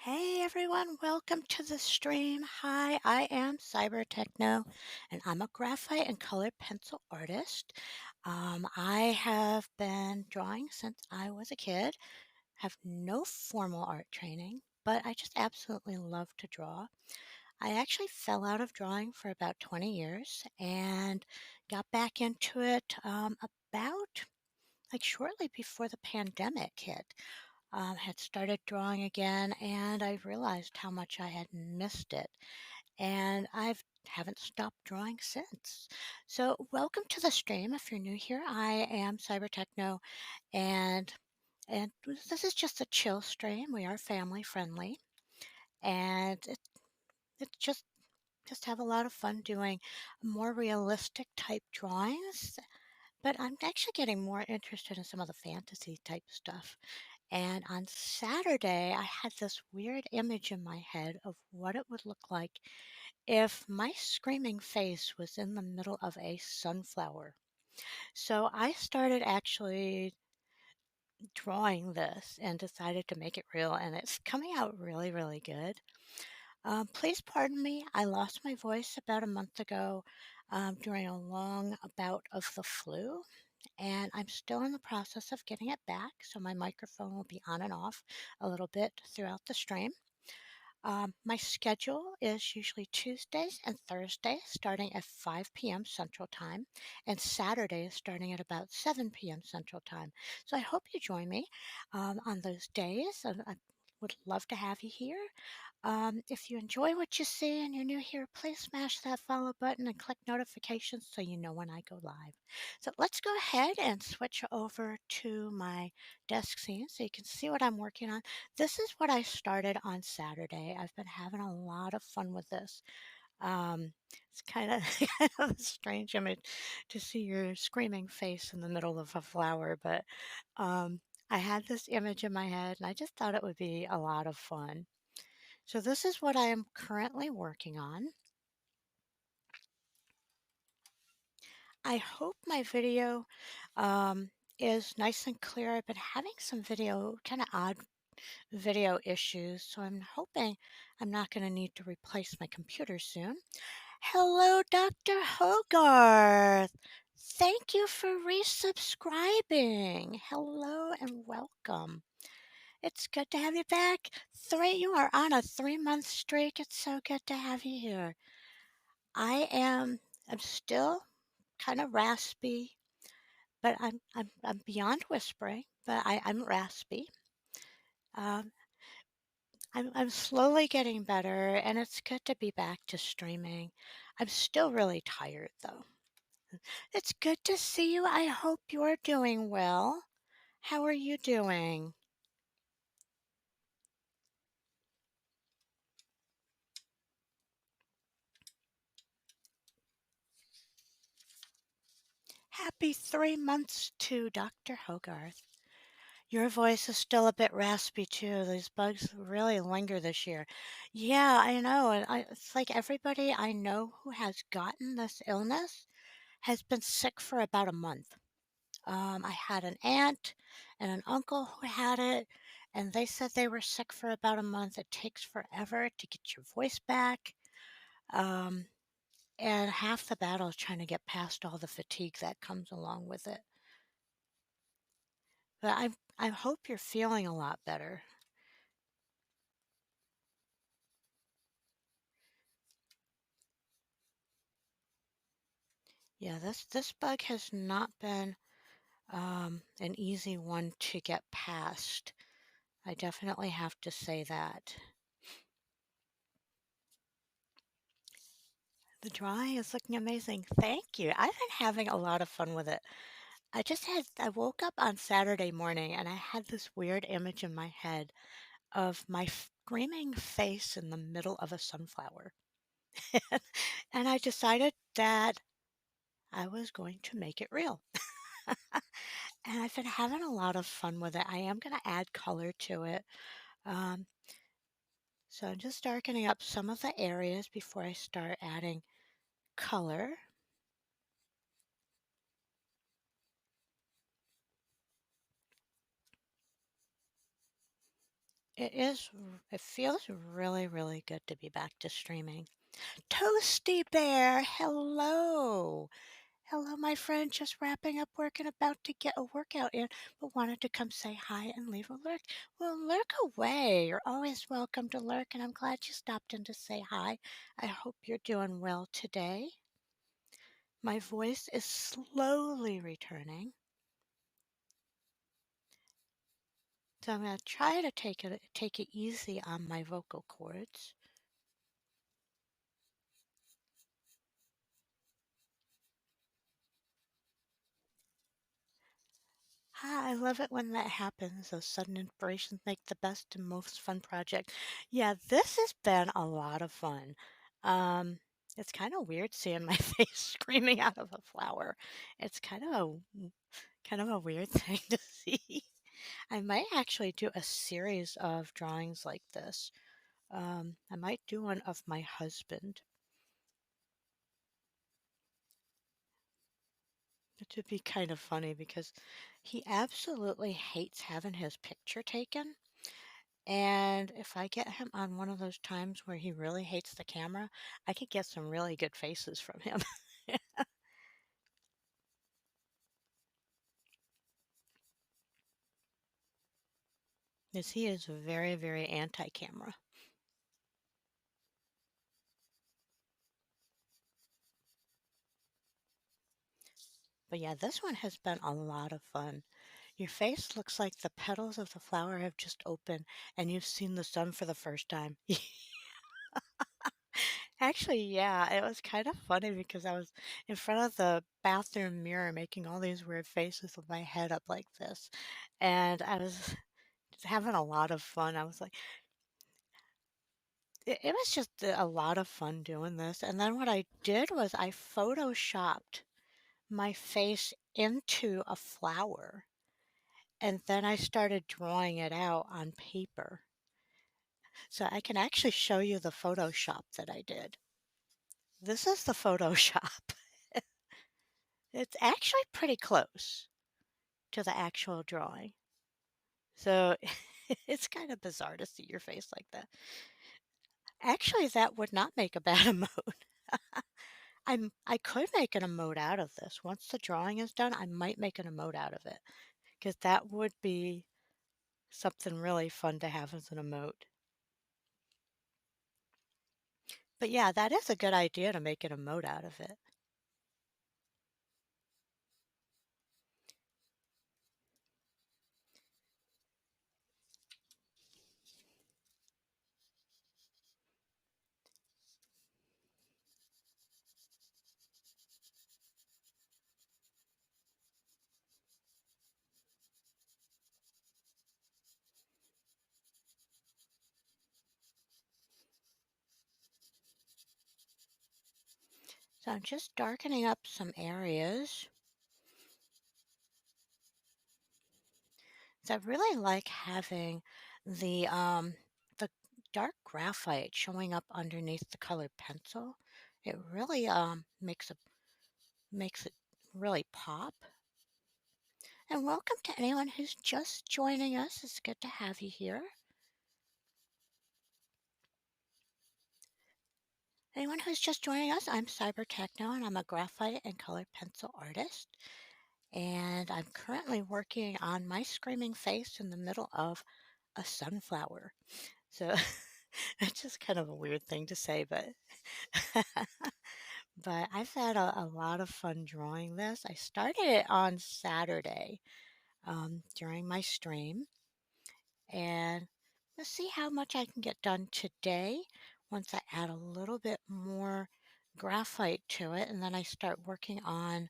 Hey everyone, welcome to the stream. Hi, I am Cyber Techno and I'm a graphite and color pencil artist. I have been drawing since I was a kid, have no formal art training, but I just absolutely love to draw. I actually fell out of drawing for about 20 years and got back into it about shortly before the pandemic hit. Had started drawing again, and I realized how much I had missed it. And I haven't stopped drawing since. So, welcome to the stream. If you're new here, I am Cyber Techno, and this is just a chill stream. We are family friendly, and it's just have a lot of fun doing more realistic type drawings. But I'm actually getting more interested in some of the fantasy type stuff. And on Saturday, I had this weird image in my head of what it would look like if my screaming face was in the middle of a sunflower. So I started actually drawing this and decided to make it real, and it's coming out really, really good. Please pardon me, I lost my voice about a month ago during a long bout of the flu, and I'm still in the process of getting it back, so my microphone will be on and off a little bit throughout the stream. My schedule is usually Tuesdays and Thursdays starting at 5 p.m. Central Time, and Saturdays starting at about 7 p.m. Central Time. So I hope you join me on those days, and I would love to have you here. If you enjoy what you see and you're new here, please smash that follow button and click notifications so you know when I go live. So let's go ahead and switch over to my desk scene so you can see what I'm working on. This is what I started on Saturday. I've been having a lot of fun with this. It's kind of, kind of a strange image to see your screaming face in the middle of a flower, but I had this image in my head and I just thought it would be a lot of fun. So this is what I am currently working on. I hope my video is nice and clear. I've been having some kind of odd video issues, so I'm hoping I'm not going to need to replace my computer soon. Hello, Dr. Hogarth. Thank you for resubscribing. Hello and welcome. It's good to have you back. You are on a 3-month streak. It's so good to have you here. I'm still kind of raspy, but I'm beyond whispering, but I'm raspy. Um, I'm slowly getting better, and it's good to be back to streaming. I'm still really tired, though. It's good to see you. I hope you're doing well. How are you doing? Happy 3 months to Dr. Hogarth. Your voice is still a bit raspy too. These bugs really linger this year. Yeah, I know. It's like everybody I know who has gotten this illness has been sick for about a month. I had an aunt and an uncle who had it, and they said they were sick for about a month. It takes forever to get your voice back. Um, and half the battle is trying to get past all the fatigue that comes along with it. But I hope you're feeling a lot better. Yeah, this bug has not been an easy one to get past. I definitely have to say that. The drawing is looking amazing. Thank you. I've been having a lot of fun with it. I woke up on Saturday morning and I had this weird image in my head of my screaming face in the middle of a sunflower. And I decided that I was going to make it real. And I've been having a lot of fun with it. I am going to add color to it. Um, so I'm just darkening up some of the areas before I start adding color. it feels really, really good to be back to streaming. Toasty Bear, hello. Hello, my friend. Just wrapping up work and about to get a workout in, but wanted to come say hi and leave a lurk. Well, lurk away. You're always welcome to lurk, and I'm glad you stopped in to say hi. I hope you're doing well today. My voice is slowly returning, so I'm going to try to take it easy on my vocal cords. Ah, I love it when that happens. Those sudden inspirations make the best and most fun project. Yeah, this has been a lot of fun. Um, it's kind of weird seeing my face screaming out of a flower. It's kind of a weird thing to see. I might actually do a series of drawings like this. I might do one of my husband. It would be kind of funny because he absolutely hates having his picture taken. And if I get him on one of those times where he really hates the camera, I could get some really good faces from him. 'Cause he is very, very anti-camera. But yeah, this one has been a lot of fun. Your face looks like the petals of the flower have just opened and you've seen the sun for the first time. Actually, yeah, it was kind of funny because I was in front of the bathroom mirror making all these weird faces with my head up like this. And I was having a lot of fun. I was like, it was just a lot of fun doing this, and then what I did was I photoshopped my face into a flower, and then I started drawing it out on paper. So I can actually show you the Photoshop that I did. This is the Photoshop. It's actually pretty close to the actual drawing. So it's kind of bizarre to see your face like that. Actually, that would not make a bad emoji. I could make an emote out of this. Once the drawing is done, I might make an emote out of it because that would be something really fun to have as an emote. But yeah, that is a good idea to make an emote out of it. So I'm just darkening up some areas. So I really like having the dark graphite showing up underneath the colored pencil. It really makes it really pop. And welcome to anyone who's just joining us. It's good to have you here. Anyone who's just joining us, I'm Cyber Techno and I'm a graphite and colored pencil artist. And I'm currently working on my screaming face in the middle of a sunflower. So it's just kind of a weird thing to say, but but I've had a lot of fun drawing this. I started it on Saturday during my stream, and let's see how much I can get done today once I add a little bit more graphite to it, and then I start working on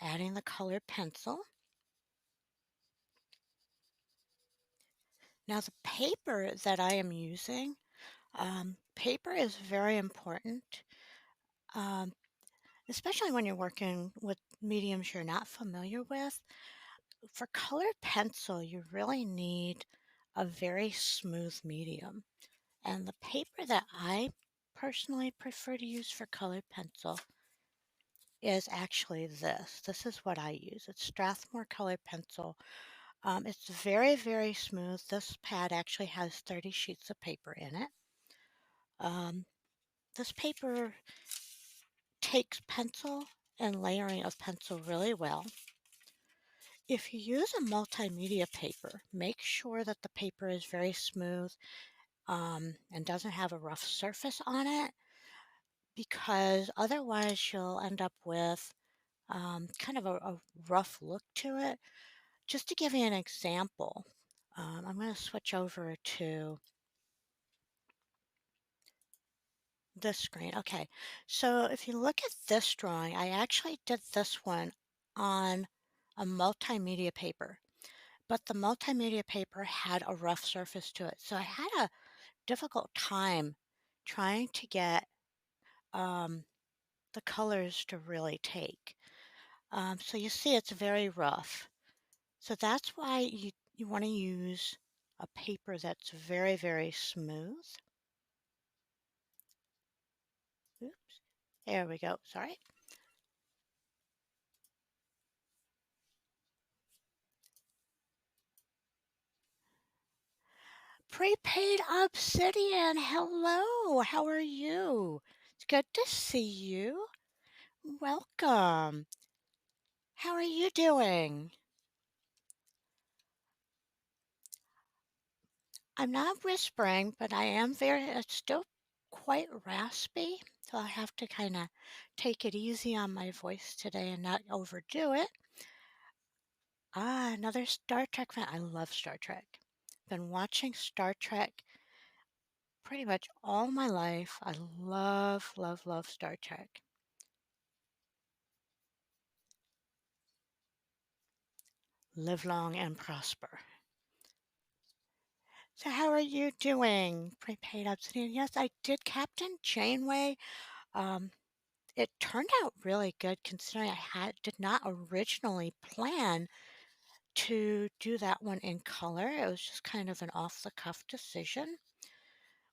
adding the colored pencil. Now, the paper that I am using, paper is very important, um, especially when you're working with mediums you're not familiar with. For colored pencil, you really need a very smooth medium. And the paper that I personally prefer to use for colored pencil is actually this. This is what I use. It's Strathmore colored pencil It's very, very smooth. This pad actually has 30 sheets of paper in it. Um, this paper takes pencil and layering of pencil really well. If you use a multimedia paper, make sure that the paper is very smooth and doesn't have a rough surface on it because otherwise you'll end up with kind of a rough look to it. Just to give you an example, I'm going to switch over to this screen. Okay, so if you look at this drawing, I actually did this one on a multimedia paper, but the multimedia paper had a rough surface to it. So I had a difficult time trying to get um, the colors to really take. So you see it's very rough. So that's why you want to use a paper that's very, very smooth. Oops, there we go. Sorry. Prepaid Obsidian, hello. How are you? It's good to see you. Welcome. How are you doing? I'm not whispering, but I am it's still quite raspy, so I have to kind of take it easy on my voice today and not overdo it. Another Star Trek fan. I love Star Trek. Been watching Star Trek pretty much all my life. I love, love, love Star Trek. Live long and prosper. So how are you doing, Prepaid Obsidian? Yes, I did Captain Janeway. Um, it turned out really good considering did not originally plan to do that one in color. It was just kind of an off-the-cuff decision,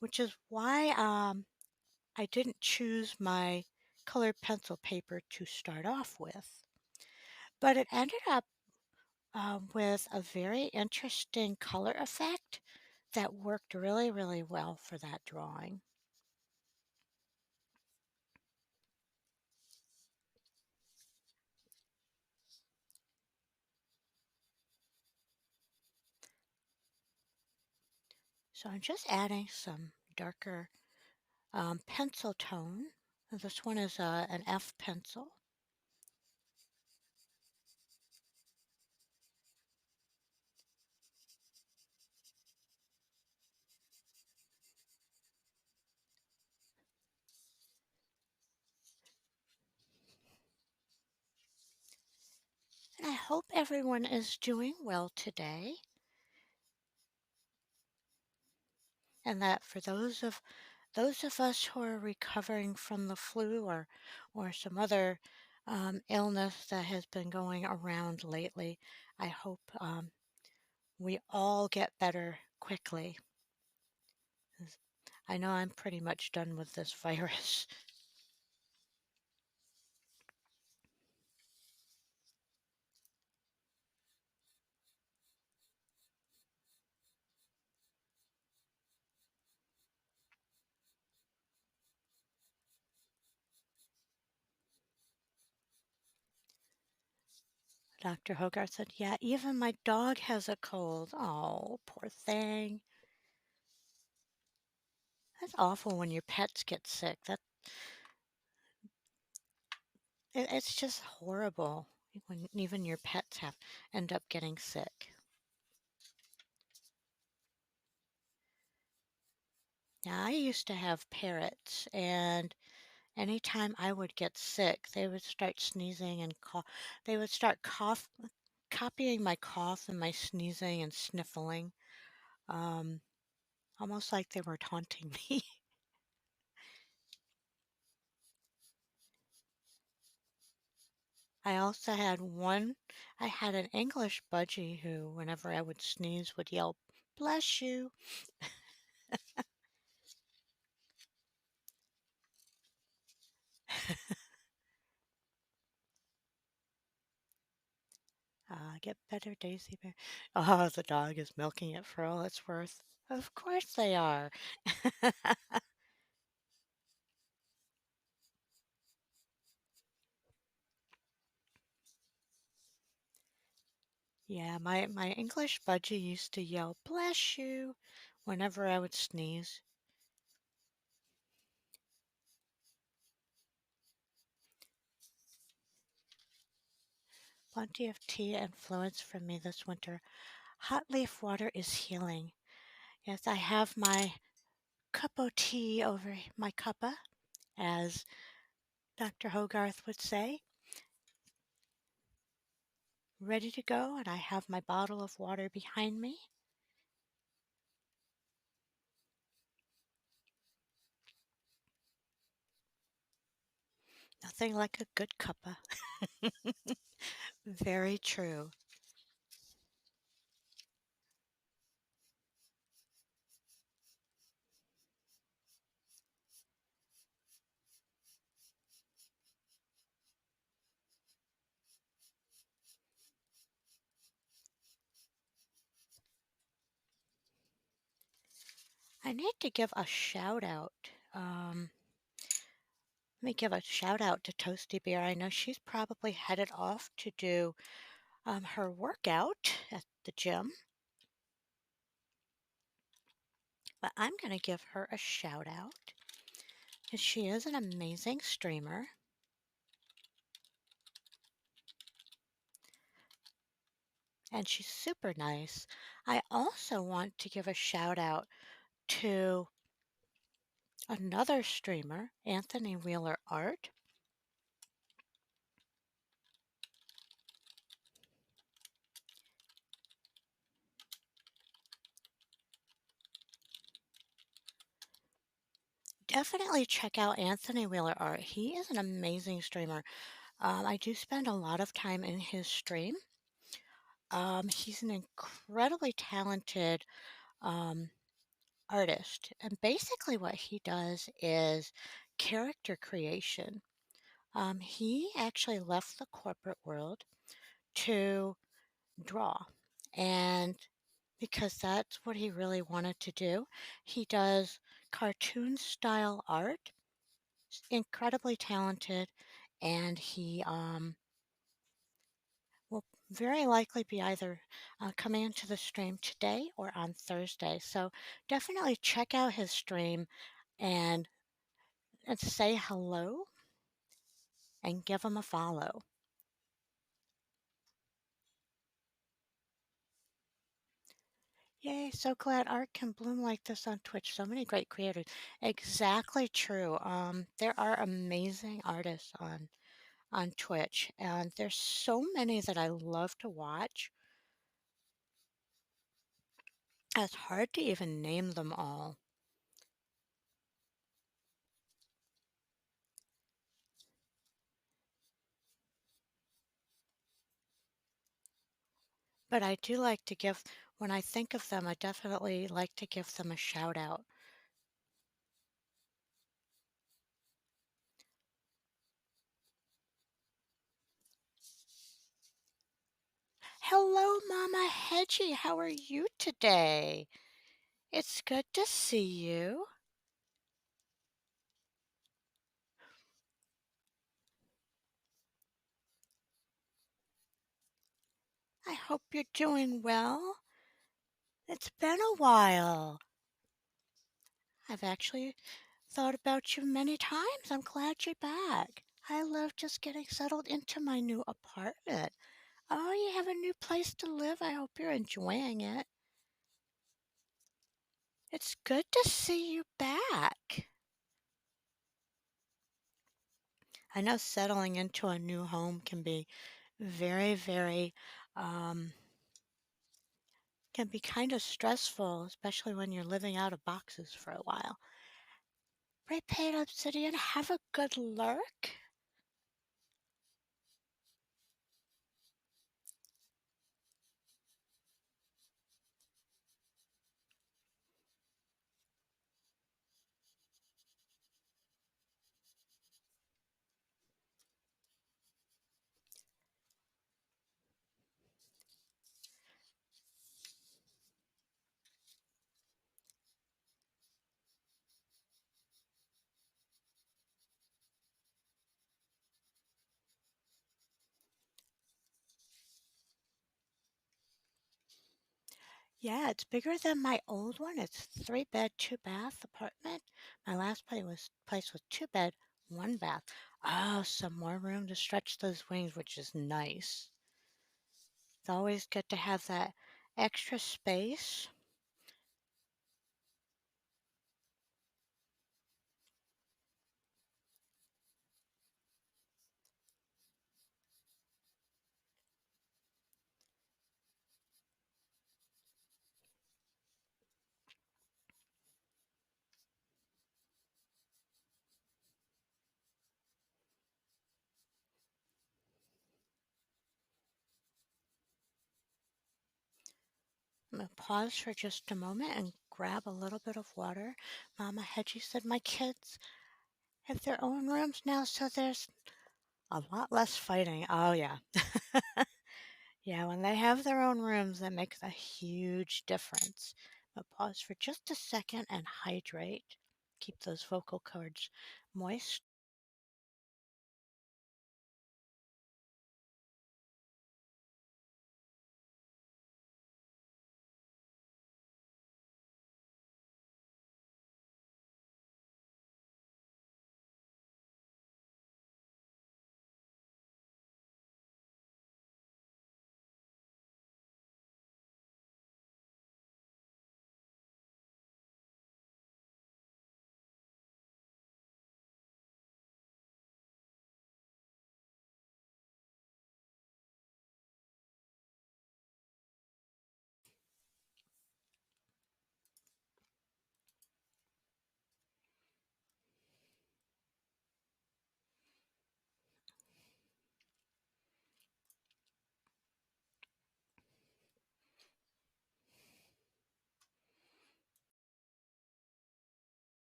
which is why I didn't choose my colored pencil paper to start off with. But it ended up with a very interesting color effect that worked really, really well for that drawing. So I'm just adding some darker pencil tone. This one is an F pencil. And I hope everyone is doing well today. And that for those of us who are recovering from the flu or some other illness that has been going around lately, I hope we all get better quickly. 'Cause I know I'm pretty much done with this virus. Dr. Hogarth said, "Yeah, even my dog has a cold." Oh, poor thing. That's awful when your pets get sick. It's just horrible when even your pets have end up getting sick. Now, I used to have parrots, and anytime I would get sick, they would start sneezing and cough. They would start copying my cough and my sneezing and sniffling, um, almost like they were taunting me. I also had I had an English budgie who, whenever I would sneeze, would yell, "Bless you." Get better, Daisy Bear. Oh, the dog is milking it for all it's worth. Of course they are. Yeah, my English budgie used to yell, "Bless you," whenever I would sneeze. Plenty of tea and fluids from me this winter. Hot leaf water is healing. Yes, I have my cup o' tea over my cuppa, as Dr. Hogarth would say, ready to go, and I have my bottle of water behind me. Nothing like a good cuppa. Very true. I need to give a shout out. Let me give a shout out to Toasty Bear. I know she's probably headed off to do her workout at the gym, but I'm going to give her a shout out because she is an amazing streamer and she's super nice. I also want to give a shout out to another streamer, Anthony Wheeler Art. Definitely check out Anthony Wheeler Art. He is an amazing streamer. I do spend a lot of time in his stream. He's an incredibly talented um, artist, and basically what he does is character creation. He actually left the corporate world to draw, and because that's what he really wanted to do, he does cartoon style art. Incredibly talented, and he will very likely be either coming into the stream today or on Thursday. So definitely check out his stream and say hello and give him a follow. Yay, so glad art can bloom like this on Twitch. So many great creators. Exactly true. There are amazing artists on Twitch, and there's so many that I love to watch. It's hard to even name them all. But I do like to give when I think of them, I definitely like to give them a shout out. Hello, Mama Hedgie. How are you today? It's good to see you. I hope you're doing well. It's been a while. I've actually thought about you many times. I'm glad you're back. I love just getting settled into my new apartment. Oh, you have a new place to live. I hope you're enjoying it. It's good to see you back. I know settling into a new home can be very, very, um, can be kind of stressful, especially when you're living out of boxes for a while. Prepaid Obsidian, have a good lurk. Yeah, it's bigger than my old one. It's 3 bed, 2 bath apartment. My last place was 2 bed, 1 bath. Oh, some more room to stretch those wings, which is nice. It's always good to have that extra space. I'm gonna pause for just a moment and grab a little bit of water. Mama Hedgie said my kids have their own rooms now, so there's a lot less fighting. Oh, yeah. Yeah, when they have their own rooms, that makes a huge difference. But pause for just a second and hydrate. Keep those vocal cords moist.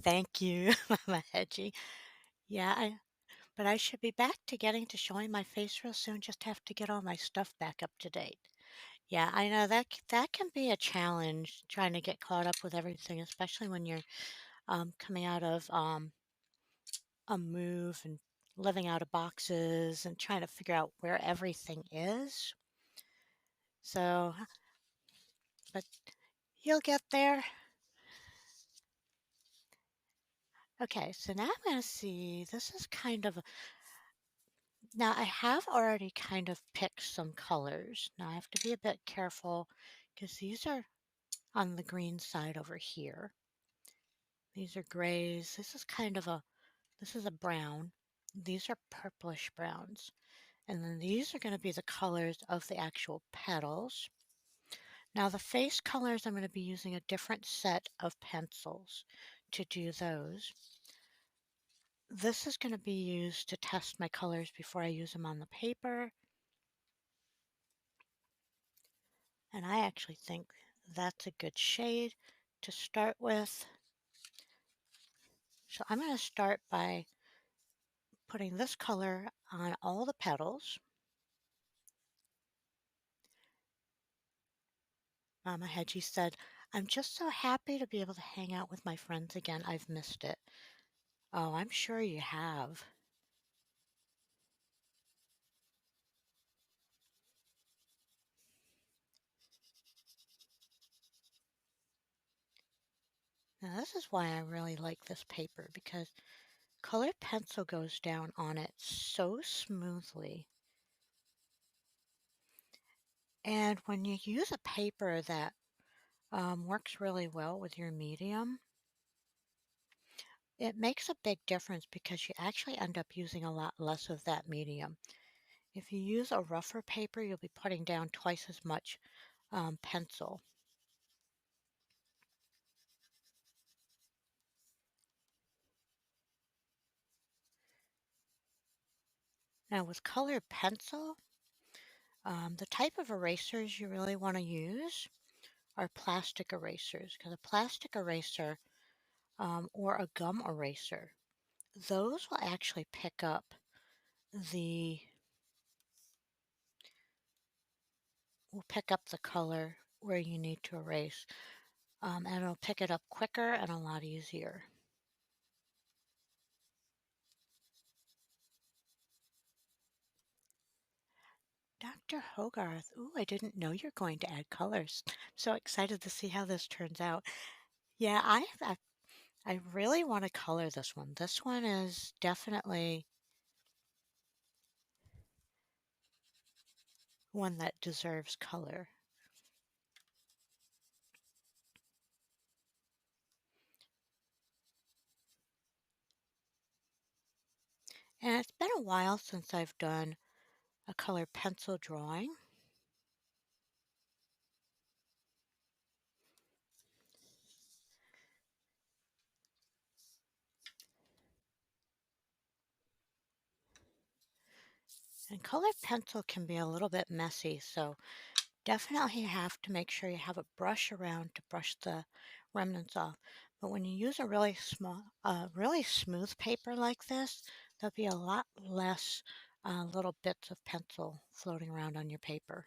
Thank you, Mama Hedgie. Yeah, but I should be back to getting to showing my face real soon. Just have to get all my stuff back up to date. Yeah, I know that can be a challenge trying to get caught up with everything, especially when you're coming out of a move and living out of boxes and trying to figure out where everything is. So, but you'll get there. Okay, so now I'm going to see. This is kind of now I have already kind of picked some colors. Now I have to be a bit careful because these are on the green side over here. These are grays. This is a brown. These are purplish browns. And then these are going to be the colors of the actual petals. Now the face colors, I'm going to be using a different set of pencils to do those. This is going to be used to test my colors before I use them on the paper. And I actually think that's a good shade to start with. So I'm going to start by putting this color on all the petals. Mama Hedgie said, I'm just so happy to be able to hang out with my friends again. I've missed it. Oh, I'm sure you have. Now, this is why I really like this paper because colored pencil goes down on it so smoothly. And when you use a paper that works really well with your medium, it makes a big difference because you actually end up using a lot less of that medium. If you use a rougher paper, you'll be putting down twice as much pencil. Now with colored pencil, the type of erasers you really want to use are plastic erasers, because a plastic eraser or a gum eraser, those will actually pick up the color where you need to erase, and it'll pick it up quicker and a lot easier. Dr. Hogarth, ooh, I didn't know you're going to add colors. So excited to see how this turns out. Yeah, I really want to color this one. This one is definitely one that deserves color. And it's been a while since I've done a colored pencil drawing. And colored pencil can be a little bit messy, so definitely have to make sure you have a brush around to brush the remnants off. But when you use a really smooth paper like this, there'll be a lot less little bits of pencil floating around on your paper.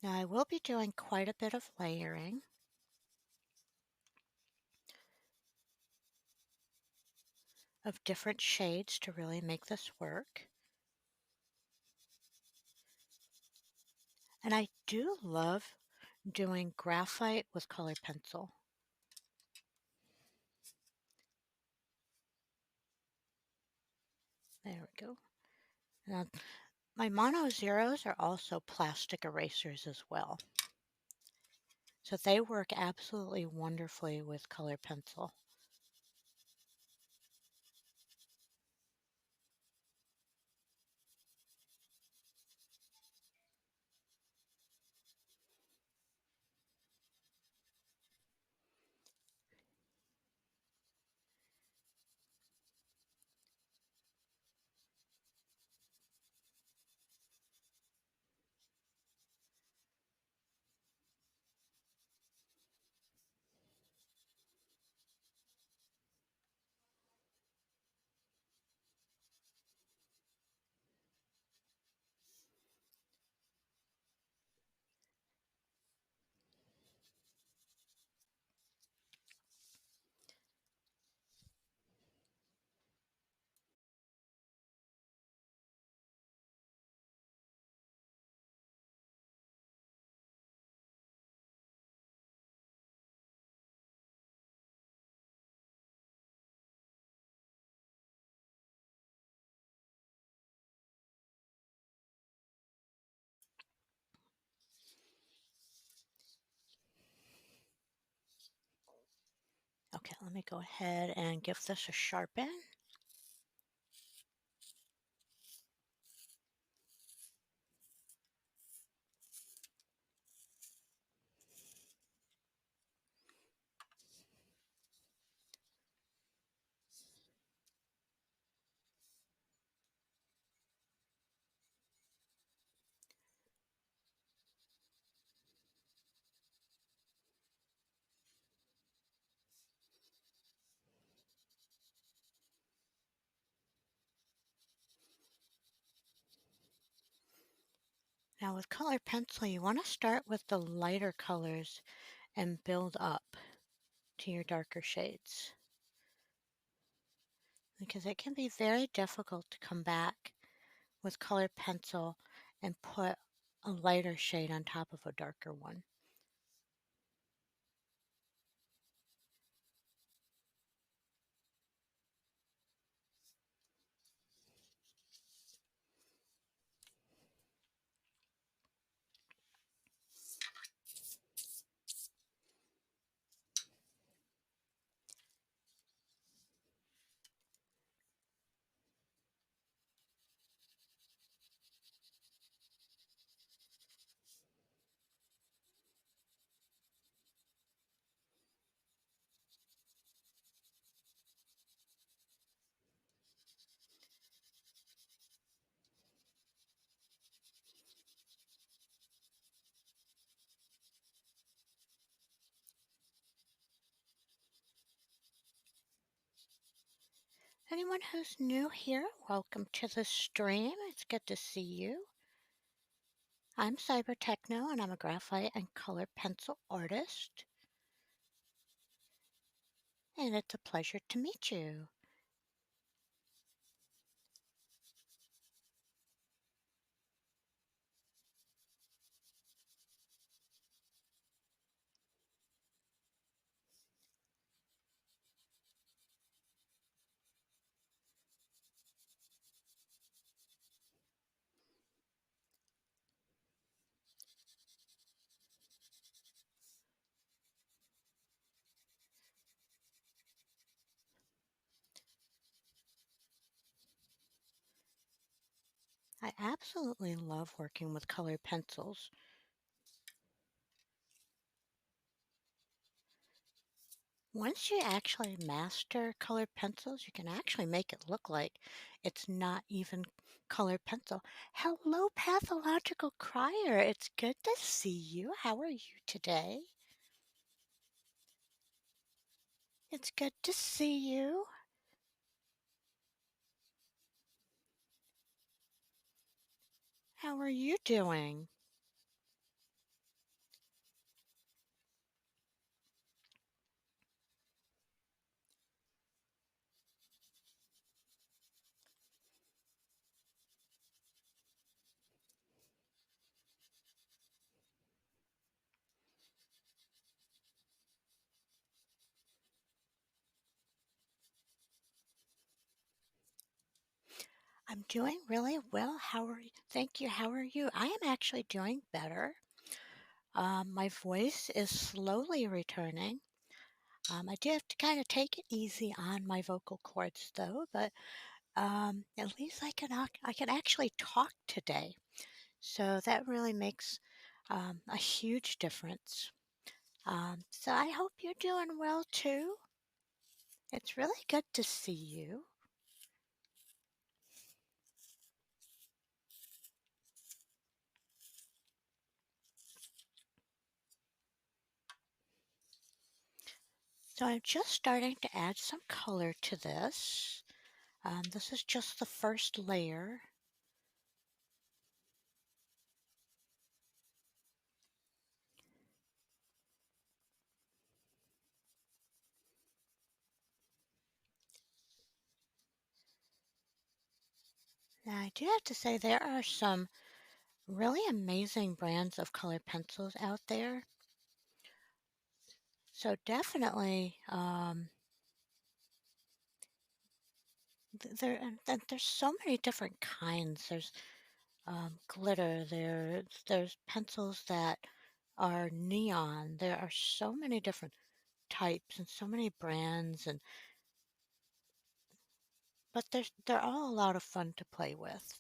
Now I will be doing quite a bit of layering of different shades to really make this work. And I do love doing graphite with colored pencil. There we go. Now, my mono zeros are also plastic erasers as well. So they work absolutely wonderfully with colored pencil. Okay, let me go ahead and give this a sharpen. Now with colored pencil, you want to start with the lighter colors and build up to your darker shades, because it can be very difficult to come back with colored pencil and put a lighter shade on top of a darker one. Anyone who's new here, welcome to the stream. It's good to see you. I'm Cyber Techno and I'm a graphite and color pencil artist, and it's a pleasure to meet you. I absolutely love working with colored pencils. Once you actually master colored pencils, you can actually make it look like it's not even colored pencil. Hello, pathological crier. It's good to see you. How are you today? It's good to see you. How are you doing? I'm doing really well. How are you? Thank you. How are you? I am actually doing better. My voice is slowly returning. I do have to kind of take it easy on my vocal cords, though. But at least I can actually talk today. So that really makes a huge difference. So I hope you're doing well too. It's really good to see you. So I'm just starting to add some color to this. This is just the first layer. Now, I do have to say there are some really amazing brands of colored pencils out there. So definitely, there's so many different kinds. There's glitter. There's pencils that are neon. There are so many different types and so many brands, and but they're all a lot of fun to play with.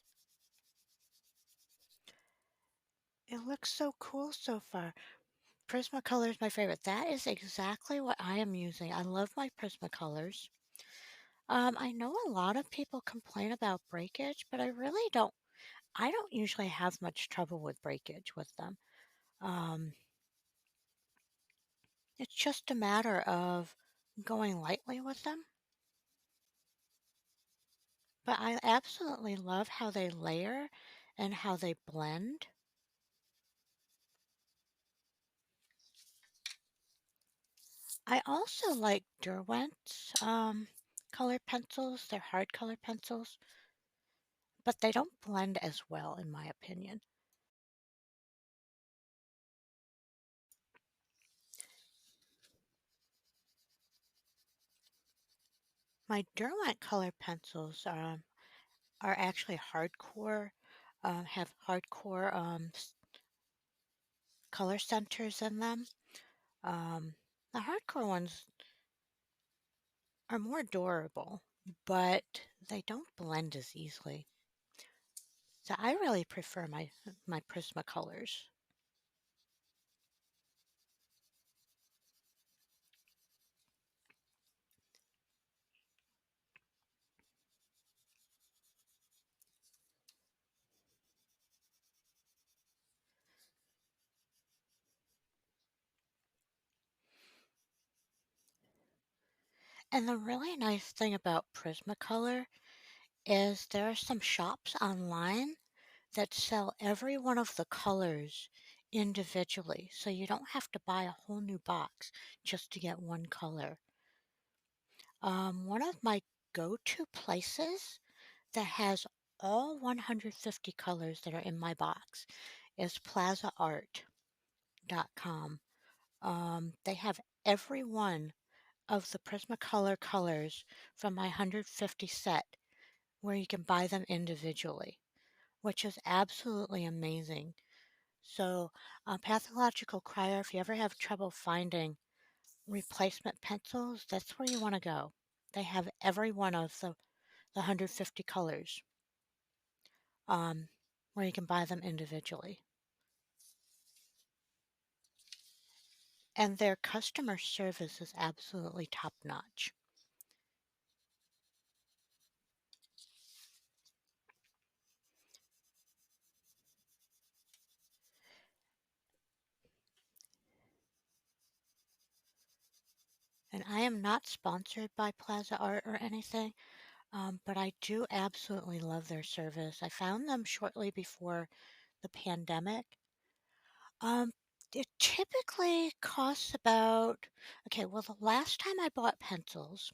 It looks so cool so far. Prismacolor is my favorite. That is exactly what I am using. I love my Prismacolors. I know a lot of people complain about breakage, but I don't usually have much trouble with breakage with them. Um, it's just a matter of going lightly with them. But I absolutely love how they layer and how they blend. I also like Derwent's color pencils. They're hard color pencils, but they don't blend as well, in my opinion. My Derwent color pencils are actually hardcore, have hardcore color centers in them. Um, the hardcore ones are more durable, but they don't blend as easily. So I really prefer my Prismacolors. And the really nice thing about Prismacolor is there are some shops online that sell every one of the colors individually, so you don't have to buy a whole new box just to get one color. One of my go-to places that has all 150 colors that are in my box is plazaart.com. They have every one of the Prismacolor colors from my 150 set where you can buy them individually, which is absolutely amazing. So, Pathological Crier, if you ever have trouble finding replacement pencils, that's where you want to go. They have every one of the 150 colors um, where you can buy them individually. And their customer service is absolutely top notch. And I am not sponsored by Plaza Art or anything, but I do absolutely love their service. I found them shortly before the pandemic. Um, it typically costs about, okay, well, the last time I bought pencils,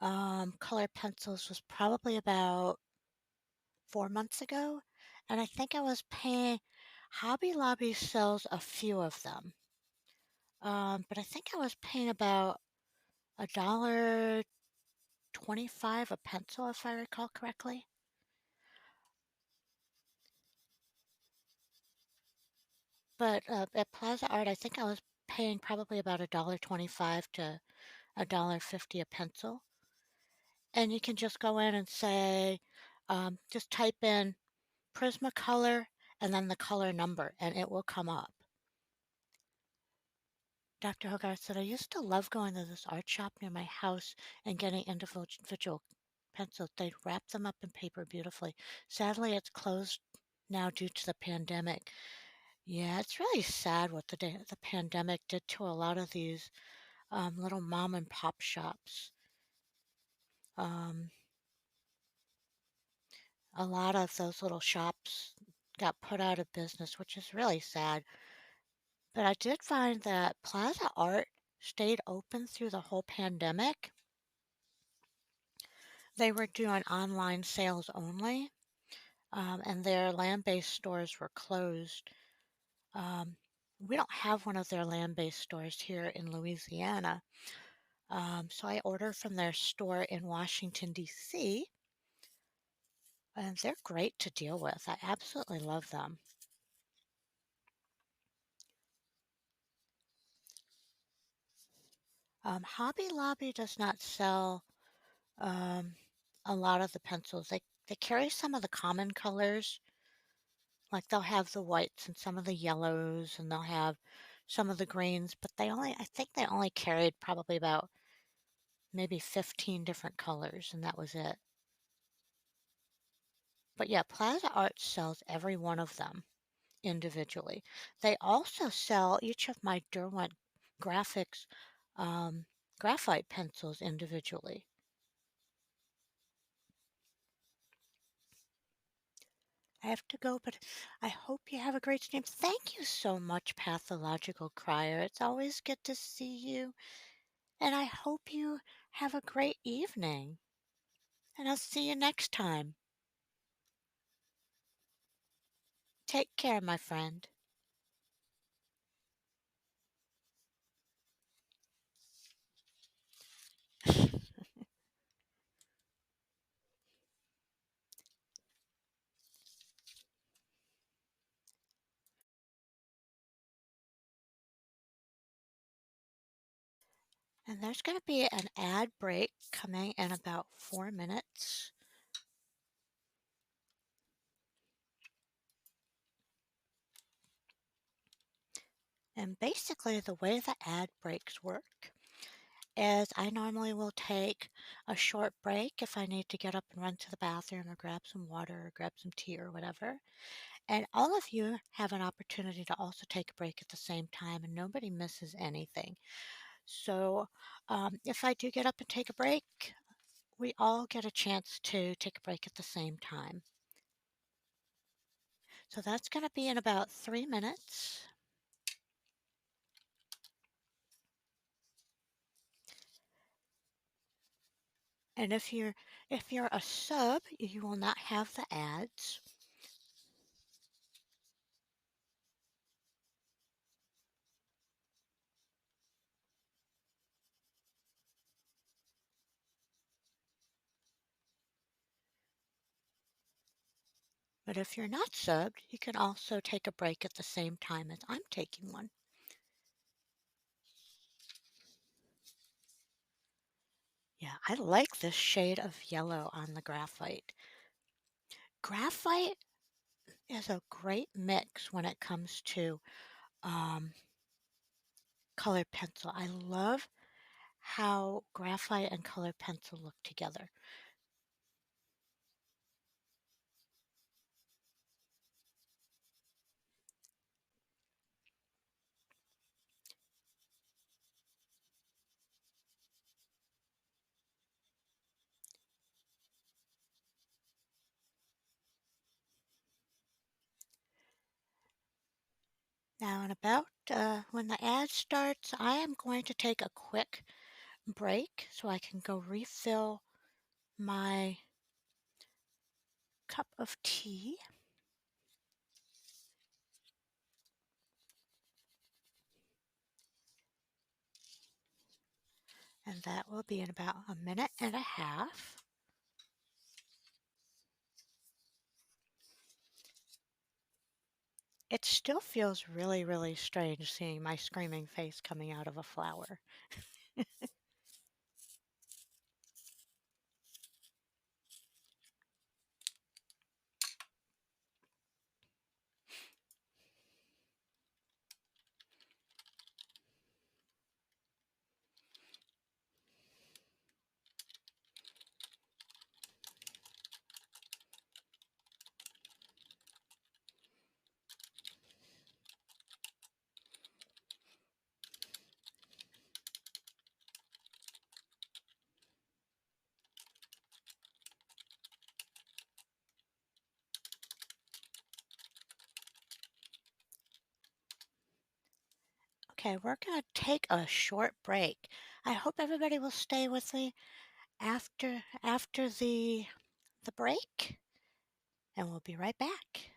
color pencils was probably about 4 months ago, and I think I was paying, Hobby Lobby sells a few of them, but I think I was paying about $1.25 a pencil, if I recall correctly. But at Plaza Art, I think I was paying probably about $1.25 to $1.50 a pencil. And you can just go in and say, just type in Prismacolor and then the color number, and it will come up. Dr. Hogarth said, I used to love going to this art shop near my house and getting individual pencils. They'd wrap them up in paper beautifully. Sadly, it's closed now due to the pandemic. Yeah, it's really sad what the pandemic did to a lot of these little mom and pop shops. Um, a lot of those little shops got put out of business, which is really sad. But I did find that Plaza Art stayed open through the whole pandemic. They were doing online sales only, and their land-based stores were closed. Um, we don't have one of their land-based stores here in Louisiana, so I order from their store in Washington, D.C., and they're great to deal with. I absolutely love them. Hobby Lobby does not sell um, a lot of the pencils. They carry some of the common colors, like they'll have the whites and some of the yellows, and they'll have some of the greens, but I think they only carried probably about maybe 15 different colors, and that was it. But yeah, Plaza Art sells every one of them individually. They also sell each of my Derwent Graphics um, graphite pencils individually. I have to go, but I hope you have a great stream. Thank you so much, Pathological Crier. It's always good to see you, and I hope you have a great evening. And I'll see you next time. Take care, my friend. And there's going to be an ad break coming in about 4 minutes. And basically, the way the ad breaks work is I normally will take a short break if I need to get up and run to the bathroom or grab some water or grab some tea or whatever. And all of you have an opportunity to also take a break at the same time, and nobody misses anything. So if I do get up and take a break, we all get a chance to take a break at the same time. So that's going to be in about 3 minutes. And if you're a sub, you will not have the ads. But if you're not subbed, you can also take a break at the same time as I'm taking one. Yeah, I like this shade of yellow on the graphite. Graphite is a great mix when it comes to um, colored pencil. I love how graphite and colored pencil look together. Now, in about when the ad starts, I am going to take a quick break so I can go refill my cup of tea. And that will be in about a minute and a half. It still feels really, really strange seeing my screaming face coming out of a flower. Okay, we're going to take a short break. I hope everybody will stay with me after the break, and we'll be right back.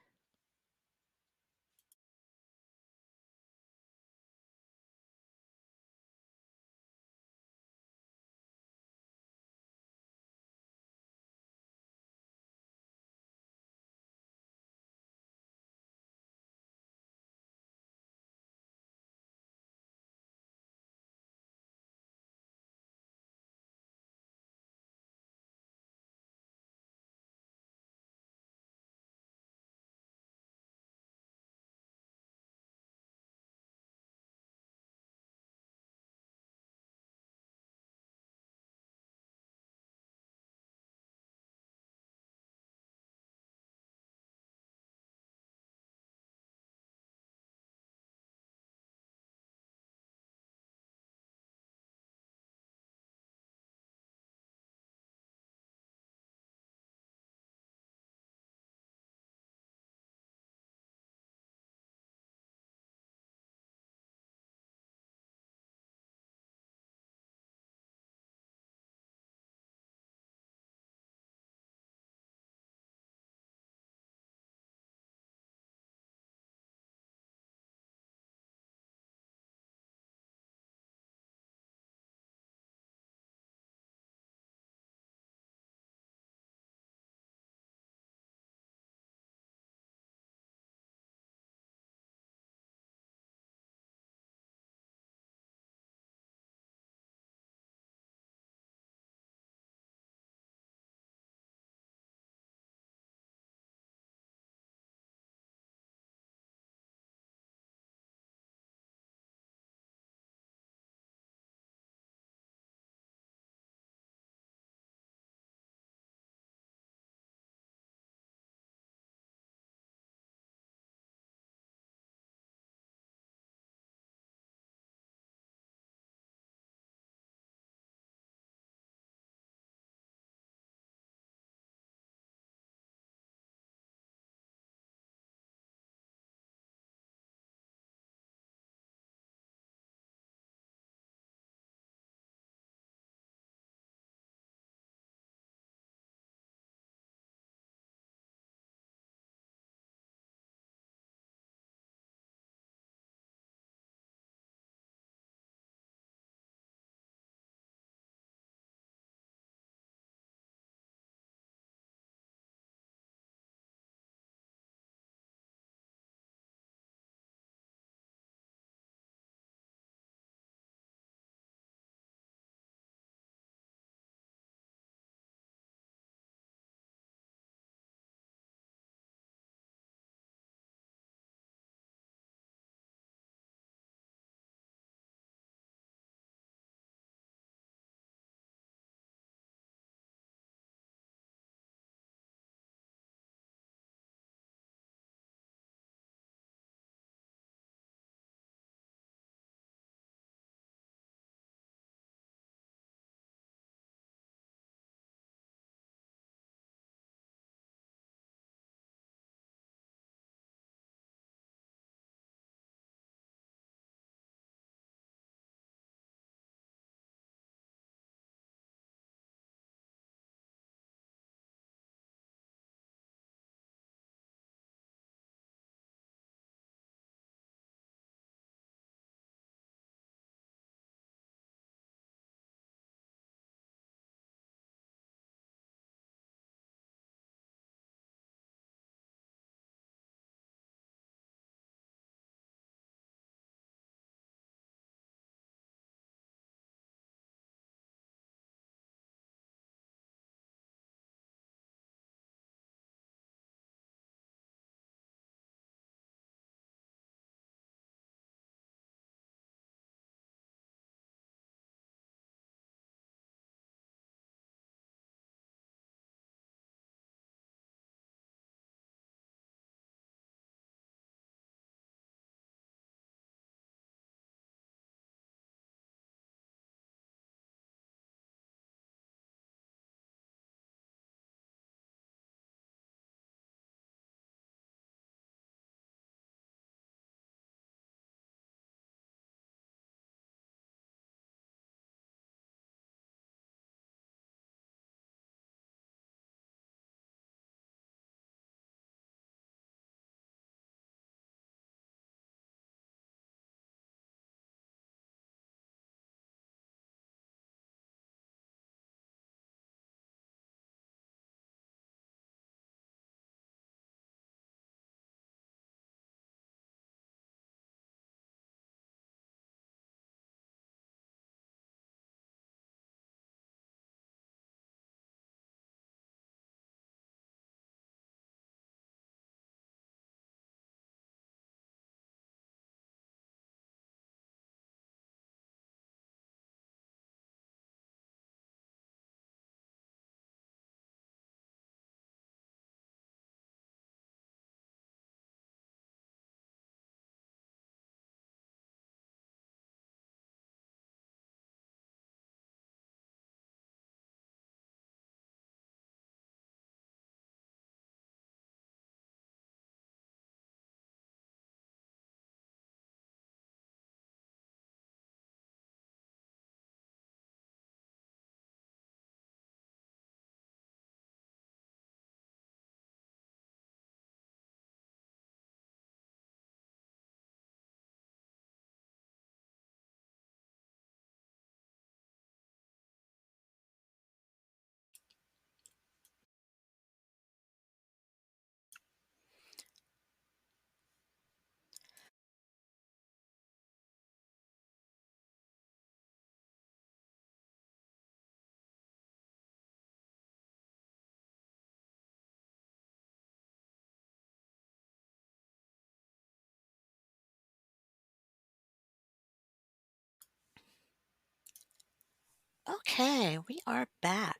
Okay, we are back.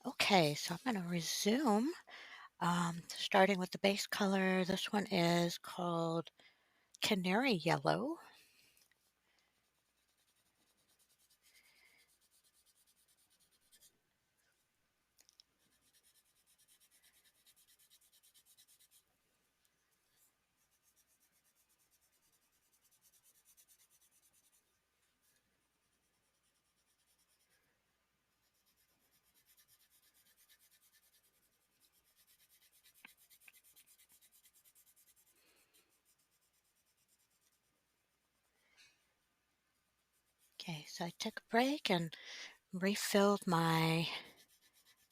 Okay, so I'm going to resume, starting with the base color. This one is called Canary Yellow. Okay, so I took a break and refilled my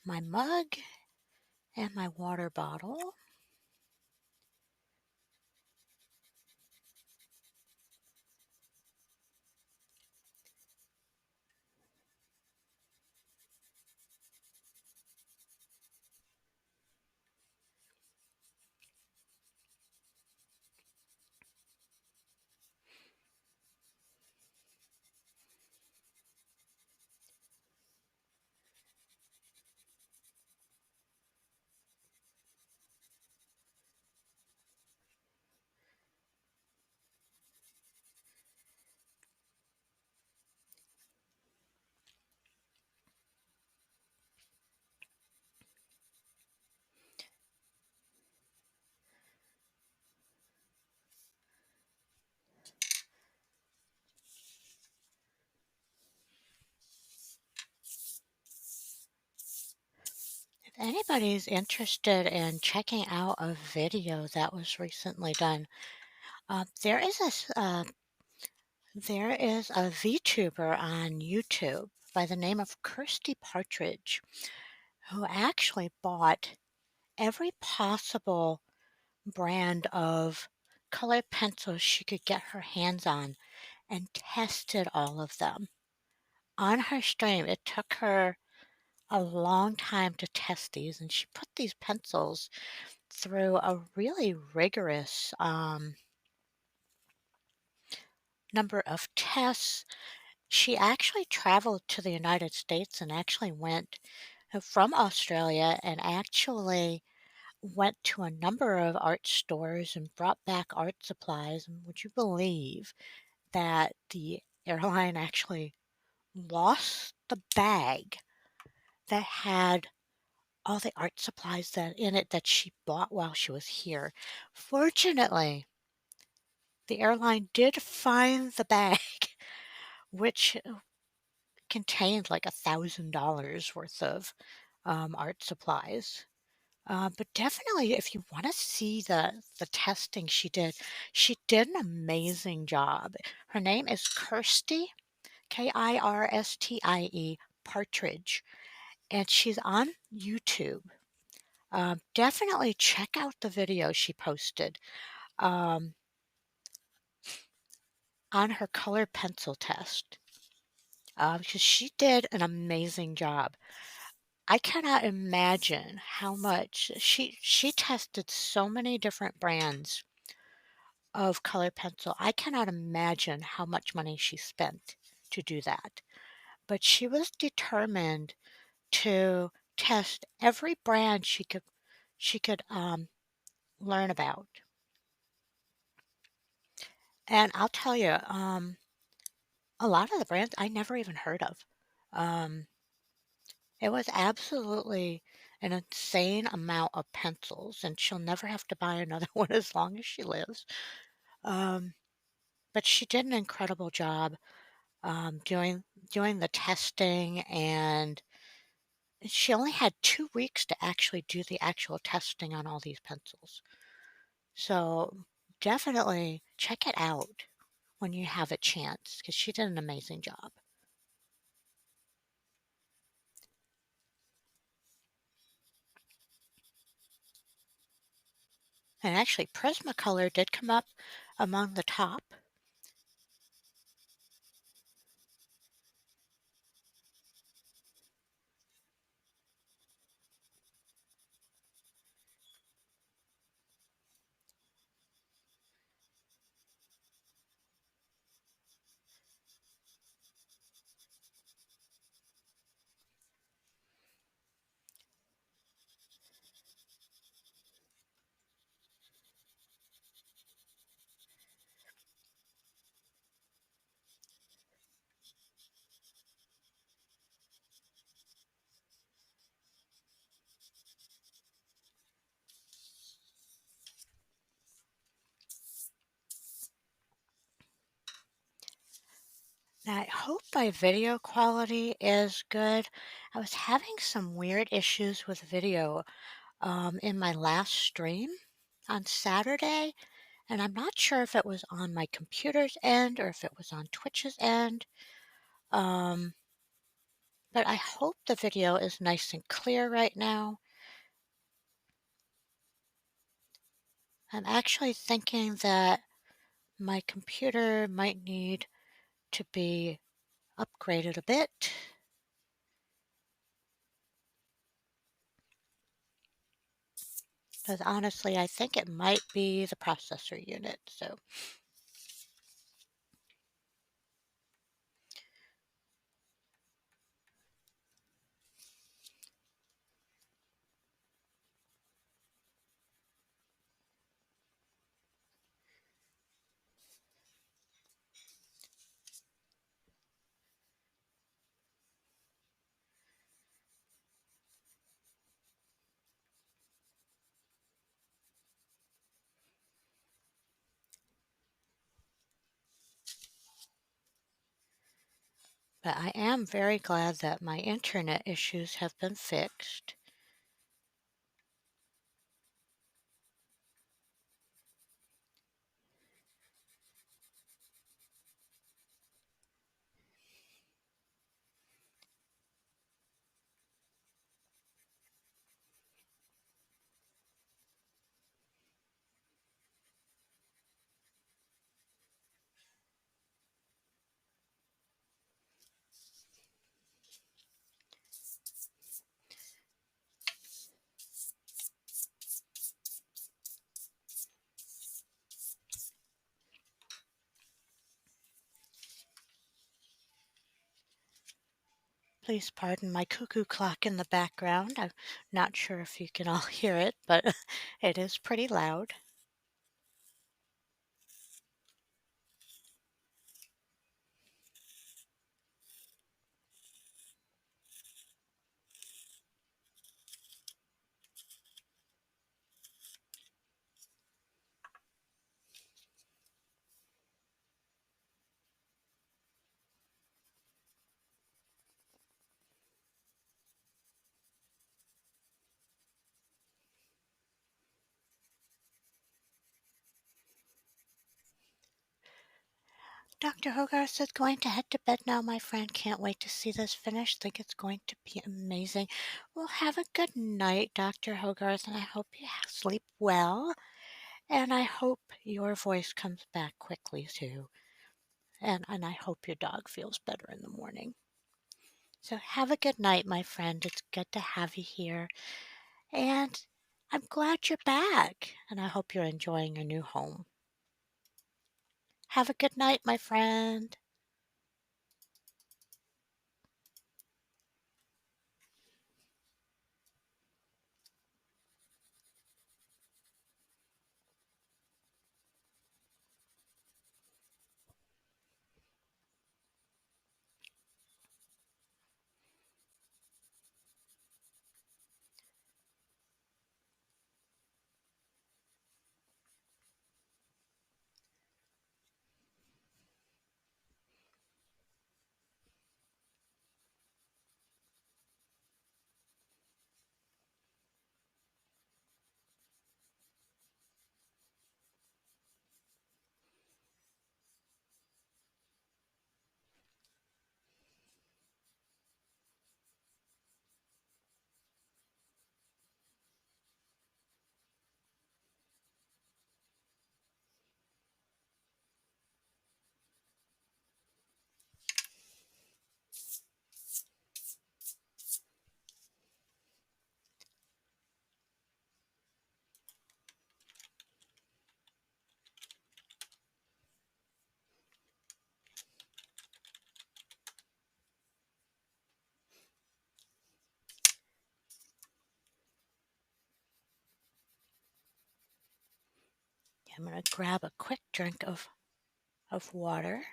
mug and my water bottle. If anybody's interested in checking out a video that was recently done, there is a VTuber on YouTube by the name of Kirsty Partridge who actually bought every possible brand of colored pencils she could get her hands on and tested all of them. On her stream, it took her a long time to test these, and she put these pencils through a really rigorous number of tests. She actually traveled to the United States and actually went from Australia and actually went to a number of art stores and brought back art supplies. And would you believe that the airline actually lost the bag that had all the art supplies that in it that she bought while she was here? Fortunately, the airline did find the bag, which contained like $1,000 worth of art supplies. But definitely, if you want to see the testing she did an amazing job. Her name is Kirsty, Kirstie Partridge, and she's on YouTube. Definitely check out the video she posted um, on her color pencil test because she did an amazing job. I cannot imagine how much she tested so many different brands of colored pencil. I cannot imagine how much money she spent to do that. But she was determined to test every brand she could learn about. And I'll tell you, a lot of the brands I never even heard of. Um, it was absolutely an insane amount of pencils, and she'll never have to buy another one as long as she lives. Um, but she did an incredible job doing the testing, and she only had 2 weeks to actually do the actual testing on all these pencils. So definitely check it out when you have a chance because she did an amazing job. And actually, Prismacolor did come up among the top. I hope my video quality is good. I was having some weird issues with video in my last stream on Saturday, and I'm not sure if it was on my computer's end or if it was on Twitch's end. Um, but I hope the video is nice and clear right now. I'm actually thinking that my computer might need to be upgraded a bit. Because honestly, I think it might be the processor unit. But I am very glad that my internet issues have been fixed. Please pardon my cuckoo clock in the background. I'm not sure if you can all hear it, but it is pretty loud. Dr. Hogarth is going to head to bed now, my friend. Can't wait to see this finished. Think it's going to be amazing. Well, have a good night, Dr. Hogarth, and I hope you sleep well. And I hope your voice comes back quickly too. And I hope your dog feels better in the morning. So have a good night, my friend. It's good to have you here. And I'm glad you're back. And I hope you're enjoying your new home. Have a good night, my friend. I'm going to grab a quick drink of water.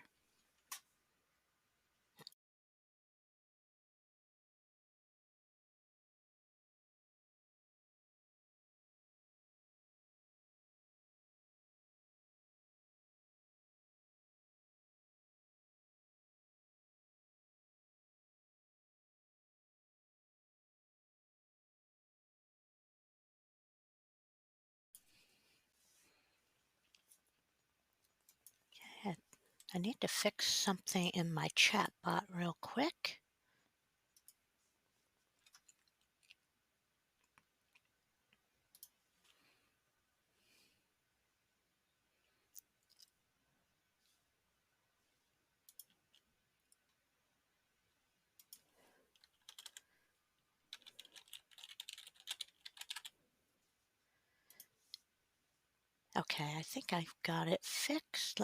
I need to fix something in my chat bot real quick. Okay, I think I've got it fixed.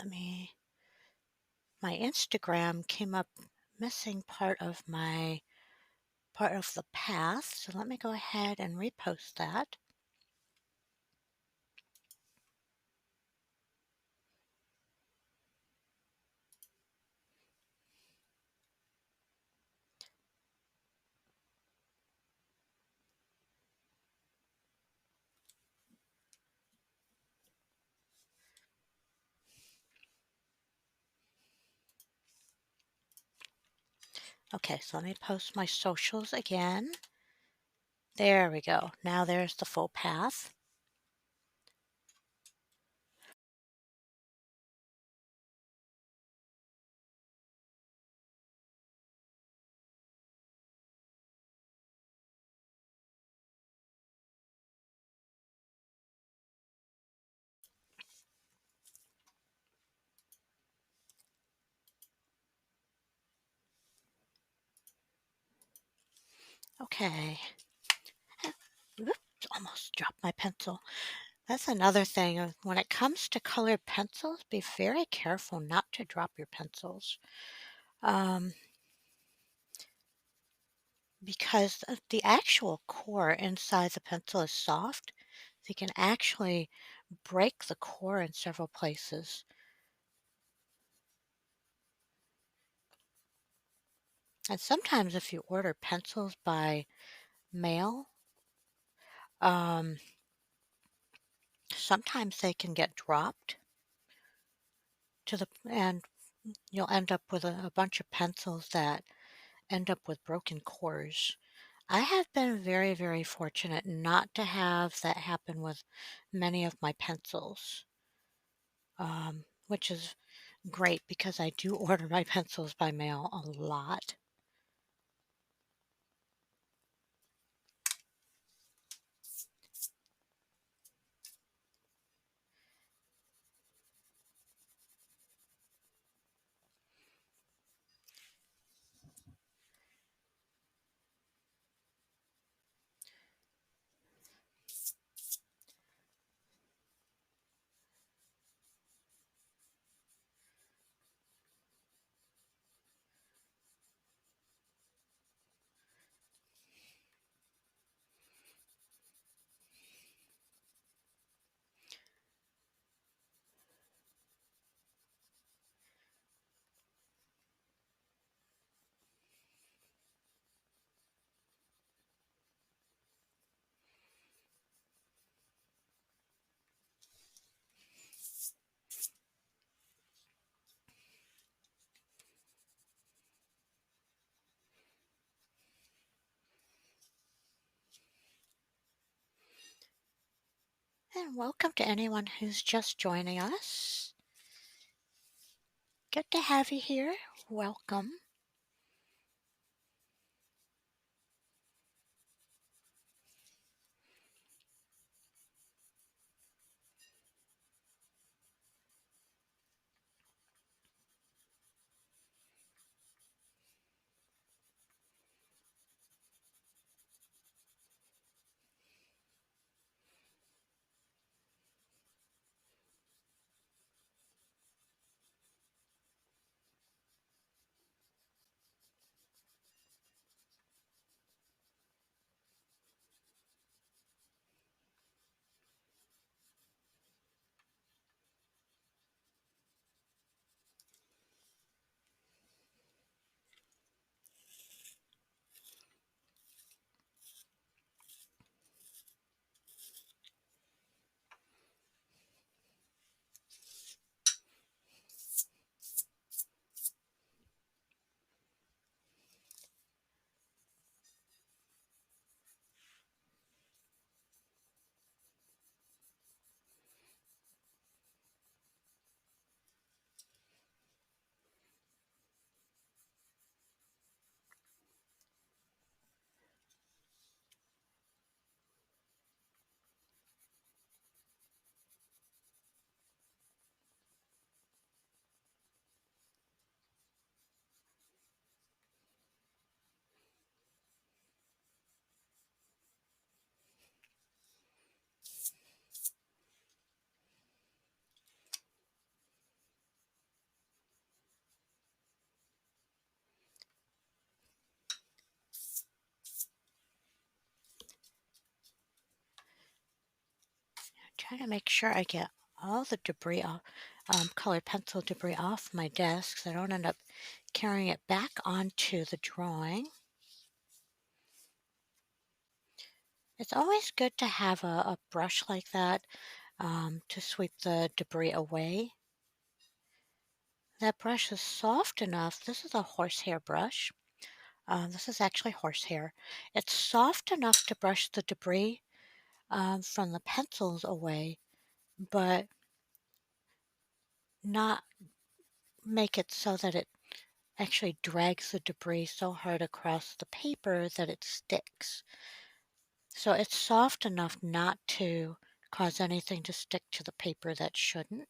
My Instagram came up missing part of the path. So let me go ahead and repost that. Okay, so let me post my socials again. There we go. Now there's the full path. Okay. Oops, almost dropped my pencil. That's another thing. When it comes to colored pencils, be very careful not to drop your pencils. Um, because the actual core inside the pencil is soft, so you can actually break the core in several places. And sometimes if you order pencils by mail, um, sometimes they can get dropped and you'll end up with a bunch of pencils that end up with broken cores. I have been very, very fortunate not to have that happen with many of my pencils, which is great because I do order my pencils by mail a lot. And welcome to anyone who's just joining us. Good to have you here. Welcome. trying to make sure I get all the debris off, colored pencil debris off my desk so I don't end up carrying it back onto the drawing. It's always good to have a brush like that to sweep the debris away. That brush is soft enough. This is a horsehair brush. This is actually horsehair. It's soft enough to brush the debris from the pencils away, but not make it so that it actually drags the debris so hard across the paper that it sticks. So it's soft enough not to cause anything to stick to the paper that shouldn't.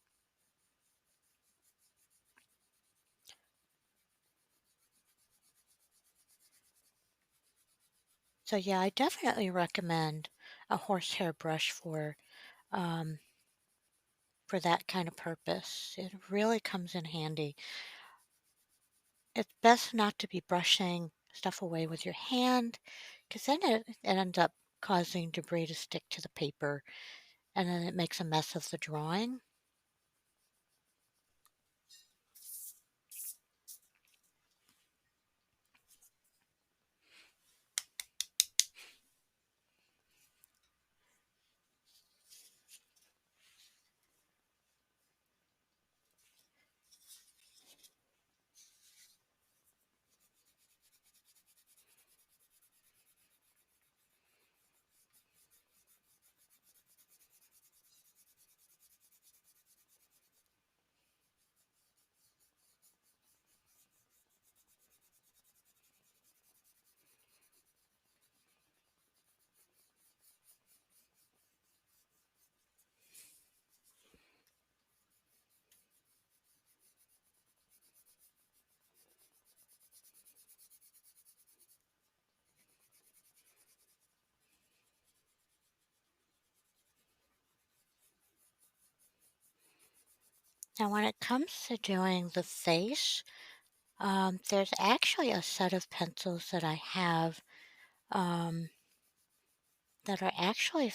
So yeah, I definitely recommend a horsehair brush um, for that kind of purpose. It really comes in handy. It's best not to be brushing stuff away with your hand because then it ends up causing debris to stick to the paper and then it makes a mess of the drawing. Now, when it comes to doing the face, there's actually a set of pencils that I have um, that are actually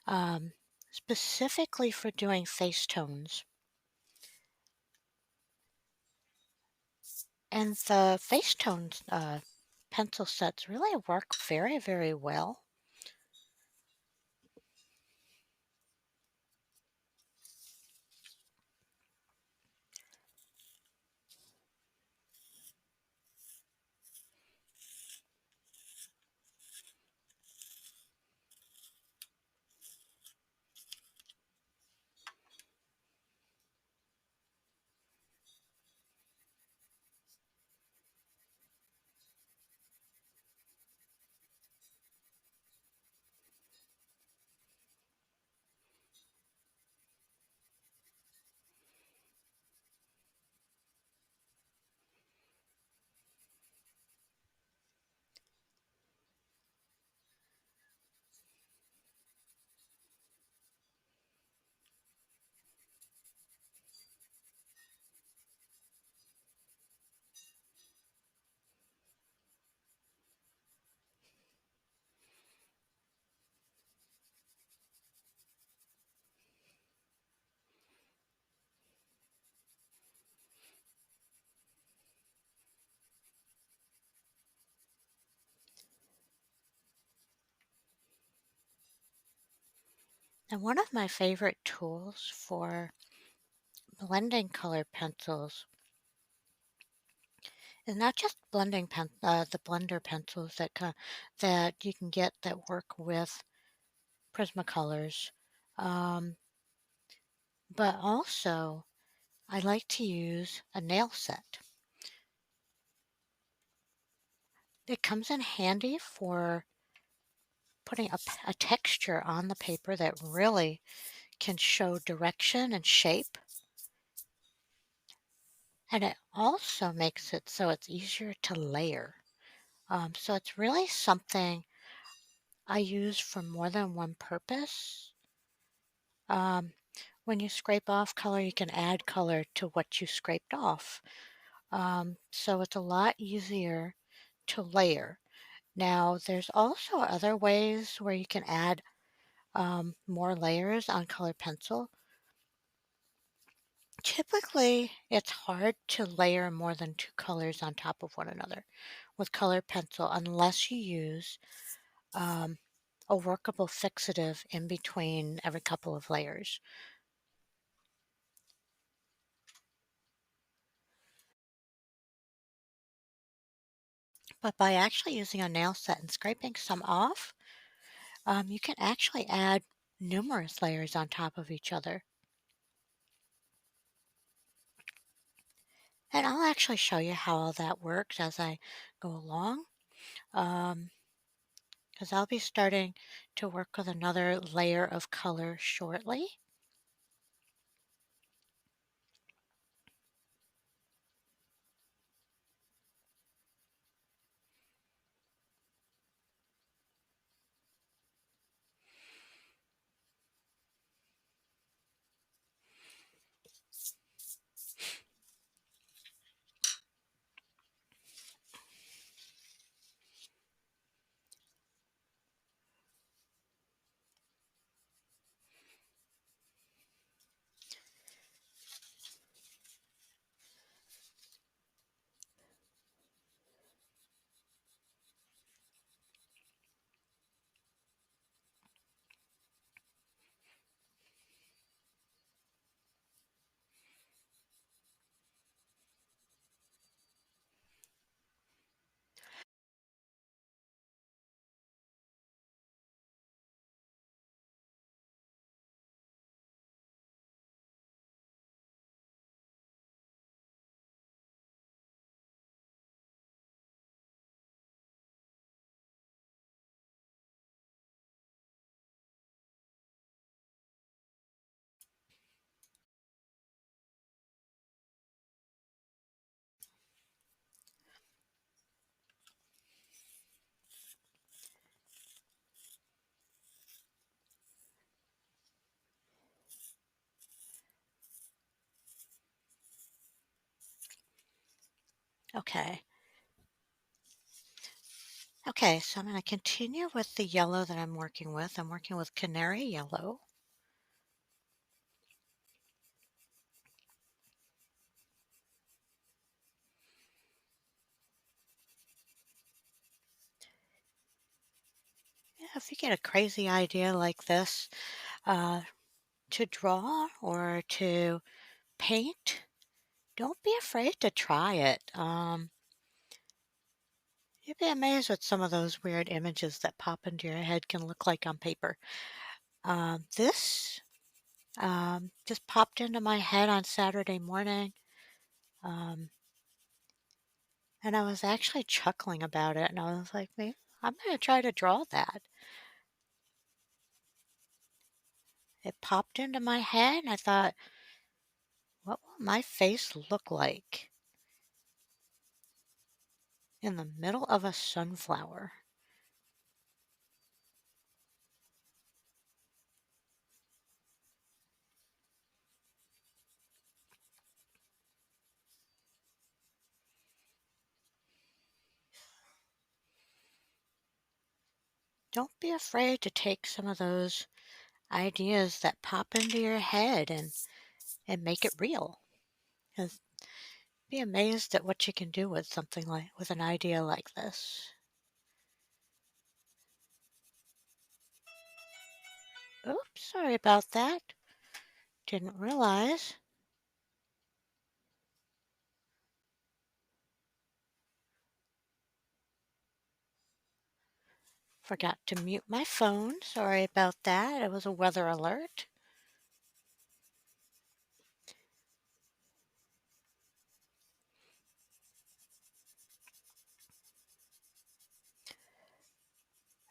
um, specifically for doing face tones. And the face tones pencil sets really work very, very well. And one of my favorite tools for blending color pencils is not just the blender pencils that you can get that work with Prismacolors, um, but also I like to use a nail set. It comes in handy for putting a texture on the paper that really can show direction and shape. And it also makes it so it's easier to layer. So it's really something I use for more than one purpose. Um, when you scrape off color, you can add color to what you scraped off. So it's a lot easier to layer. Now, there's also other ways where you can add more layers on colored pencil. Typically, it's hard to layer more than two colors on top of one another with colored pencil unless you use um, a workable fixative in between every couple of layers. But by actually using a nail set and scraping some off, you can actually add numerous layers on top of each other. And I'll actually show you how all that works as I go along, because I'll be starting to work with another layer of color shortly. Okay. Okay, so I'm going to continue with the yellow that I'm working with. I'm working with canary yellow. Yeah, if you get a crazy idea like this uh, to draw or to paint, don't be afraid to try it. You'd be amazed what some of those weird images that pop into your head can look like on paper. This just popped into my head on Saturday morning, um, and I was actually chuckling about it, and I was like, "Man, I'm going to try to draw that." It popped into my head, and I thought, what will my face look like in the middle of a sunflower? Don't be afraid to take some of those ideas that pop into your head and make it real. 'Cause be amazed at what you can do with something like with an idea like this. Oops, sorry about that. Didn't realize. Forgot to mute my phone. Sorry about that. It was a weather alert.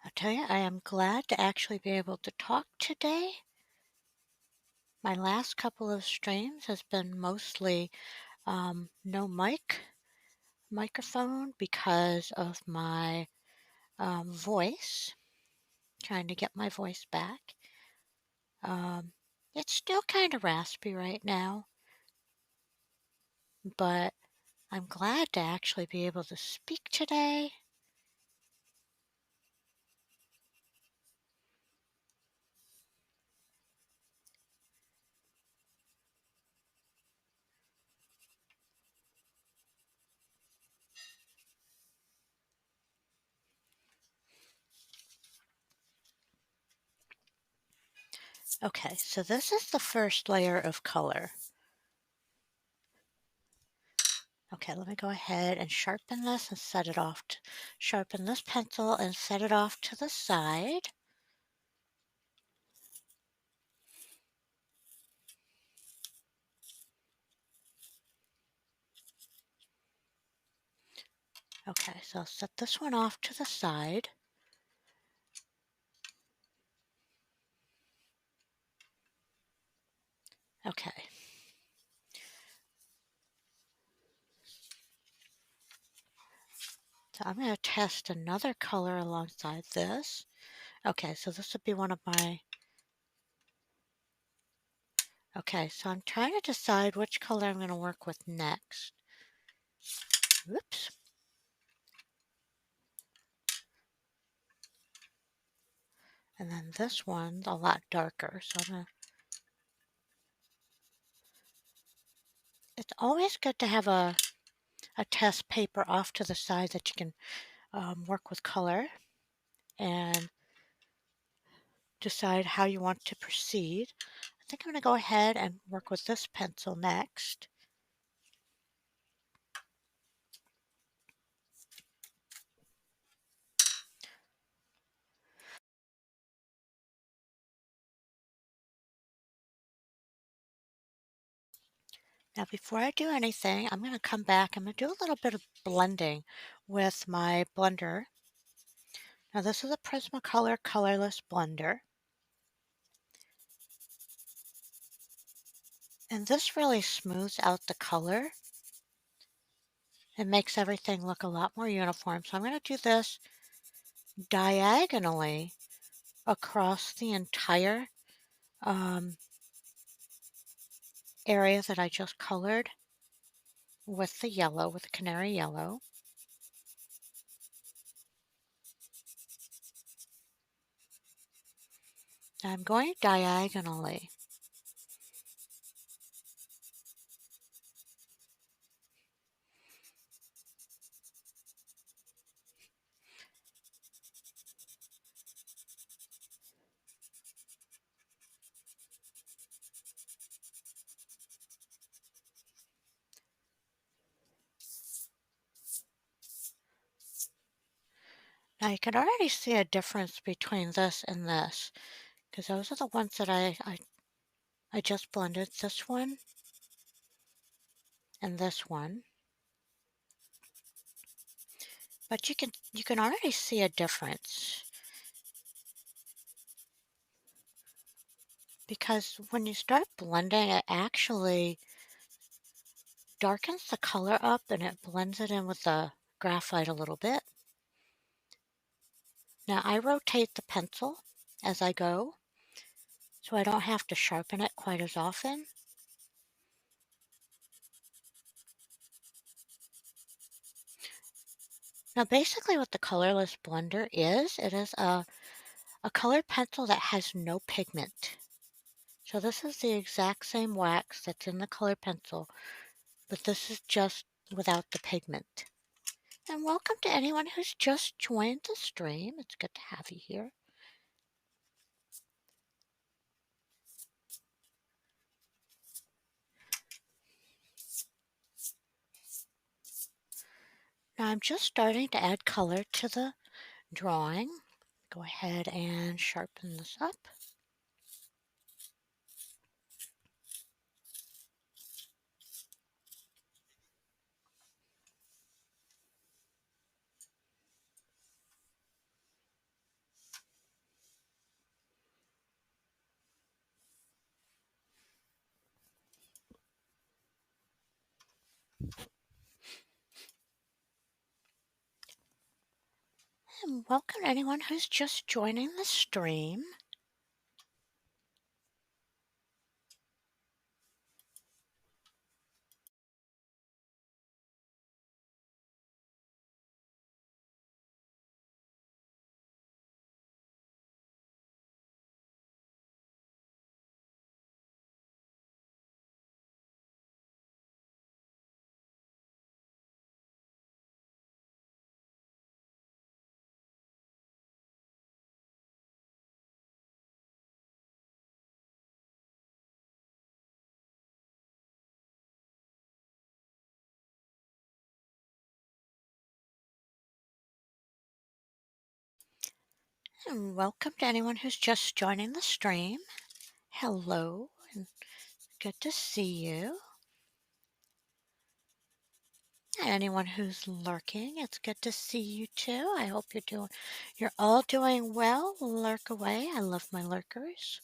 I'll tell you, I am glad to actually be able to talk today. My last couple of streams has been mostly no microphone because of my voice, trying to get my voice back. Um, it's still kind of raspy right now, but I'm glad to actually be able to speak today. Okay, so this is the first layer of color. Okay, let me go ahead and sharpen this and set it off. Sharpen this pencil and set it off to the side. Okay, so I'll set this one off to the side. Okay, so I'm going to test another color alongside this. Okay, so this would be one of my... Okay, so I'm trying to decide which color I'm going to work with next. Oops. And then this one's a lot darker, so I'm gonna... It's always good to have a test paper off to the side that you can work with color and decide how you want to proceed. I think I'm going to go ahead and work with this pencil next. Now before I do anything, I'm going to come back. I'm going to do a little bit of blending with my blender. Now this is a Prismacolor colorless blender. And this really smooths out the color. It makes everything look a lot more uniform. So I'm going to do this diagonally across the entire um, area that I just colored with the yellow, with the canary yellow. I'm going diagonally. Now you can already see a difference between this and this, because those are the ones that I just blended, this one and this one. But you can already see a difference, because when you start blending, it actually darkens the color up and it blends it in with the graphite a little bit. Now I rotate the pencil as I go, so I don't have to sharpen it quite as often. Now basically what the colorless blender is, it is a colored pencil that has no pigment. So this is the exact same wax that's in the colored pencil, but this is just without the pigment. And welcome to anyone who's just joined the stream. It's good to have you here. Now I'm just starting to add color to the drawing. Go ahead and sharpen this up. And welcome to anyone who's just joining the stream. And welcome to anyone who's just joining the stream. Hello, and good to see you. And anyone who's lurking, it's good to see you too. I hope you're all doing well. Lurk away. I love my lurkers.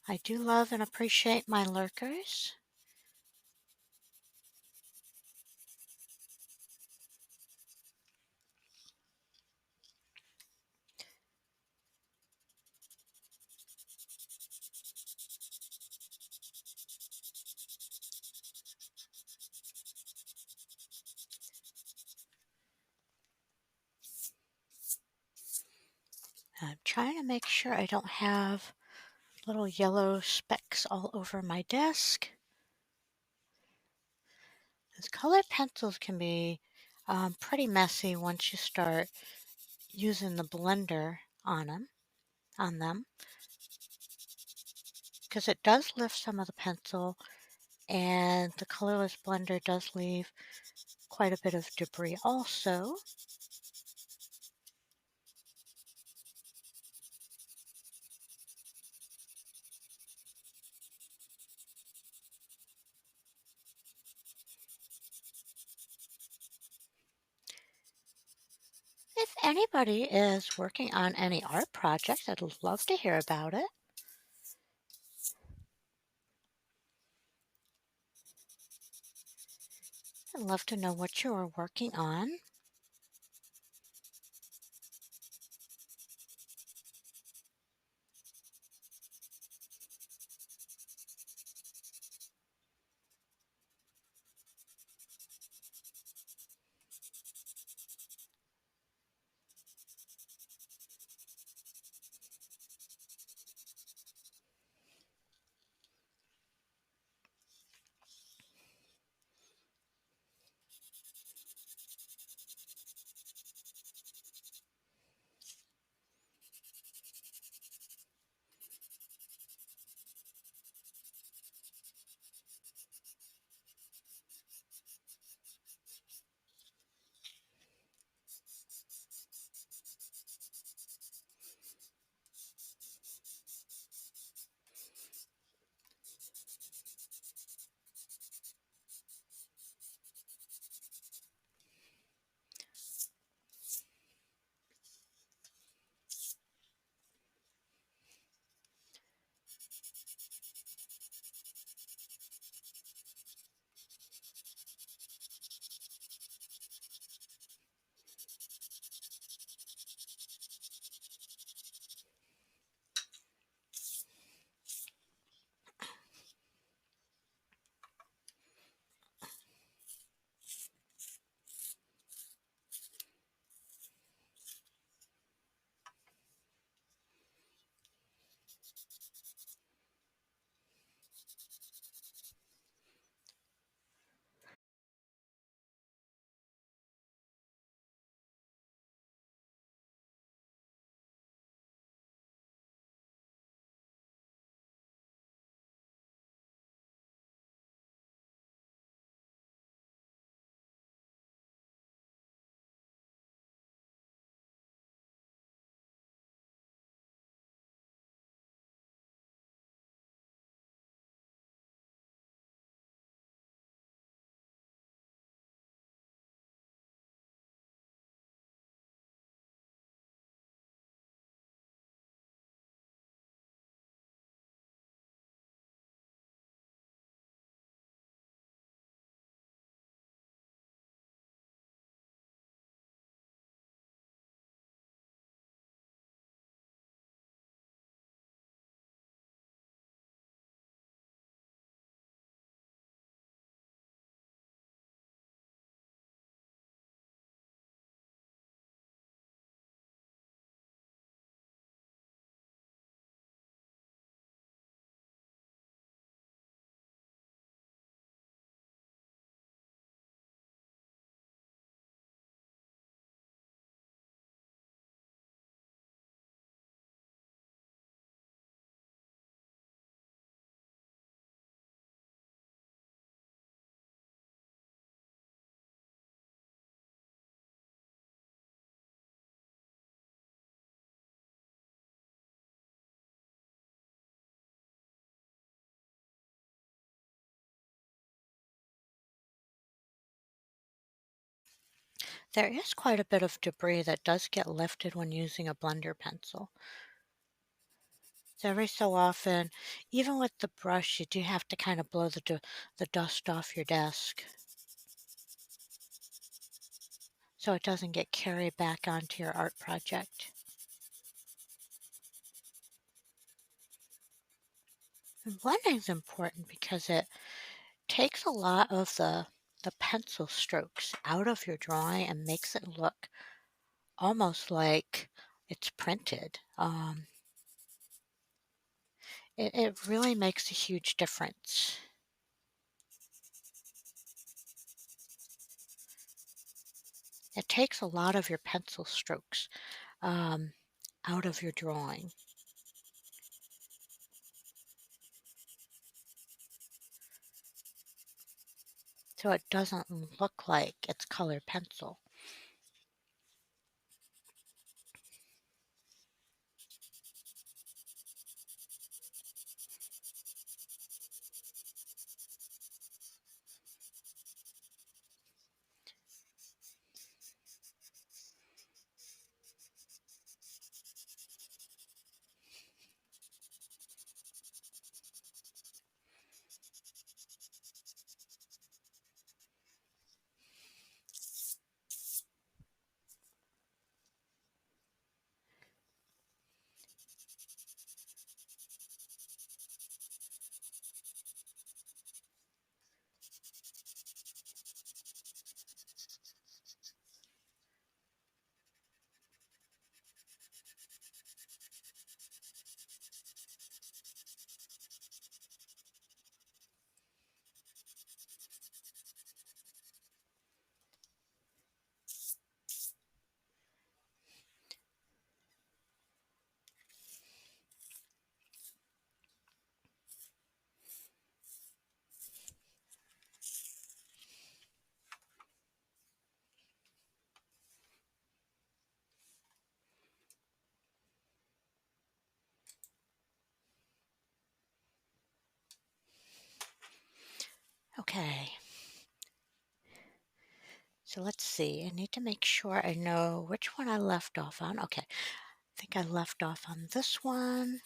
I do love and appreciate my lurkers. I'm trying to make sure I don't have little yellow specks all over my desk. These colored pencils can be pretty messy once you start using the blender on them, because it does lift some of the pencil, and the colorless blender does leave quite a bit of debris also. If anybody is working on any art projects, I'd love to hear about it. I'd love to know what you are working on. There is quite a bit of debris that does get lifted when using a blender pencil. So every so often, even with the brush, you do have to kind of blow the dust off your desk so it doesn't get carried back onto your art project. And blending's important because it takes a lot of the pencil strokes out of your drawing and makes it look almost like it's printed. It really makes a huge difference. It takes a lot of your pencil strokes um, out of your drawing. So it doesn't look like it's colored pencil. Okay, so let's see. I need to make sure I know which one I left off on. Okay, I think I left off on this one.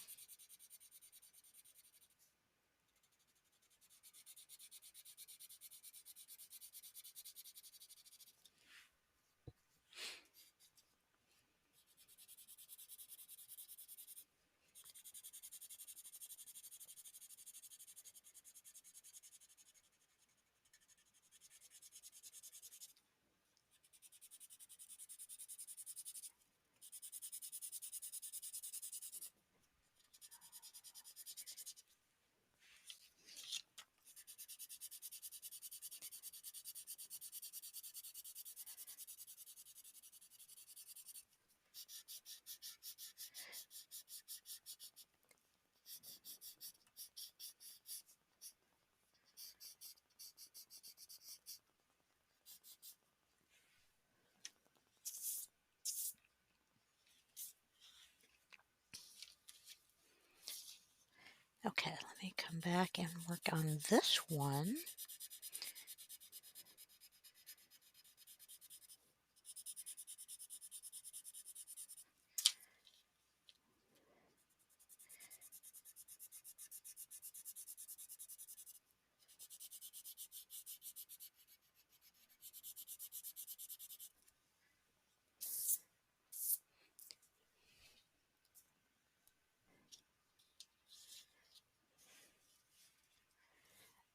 Okay, let me come back and work on this one.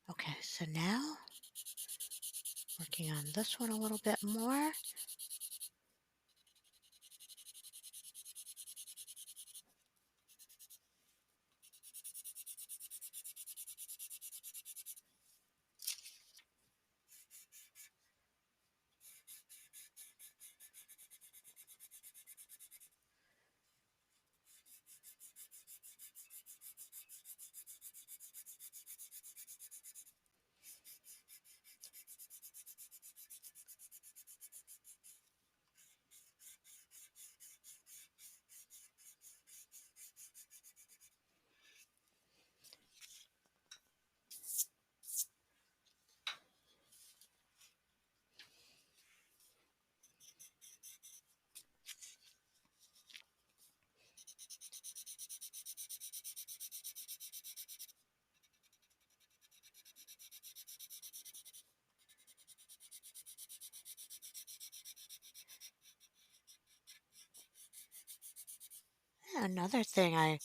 Okay, so now working on this one a little bit more. Another thing I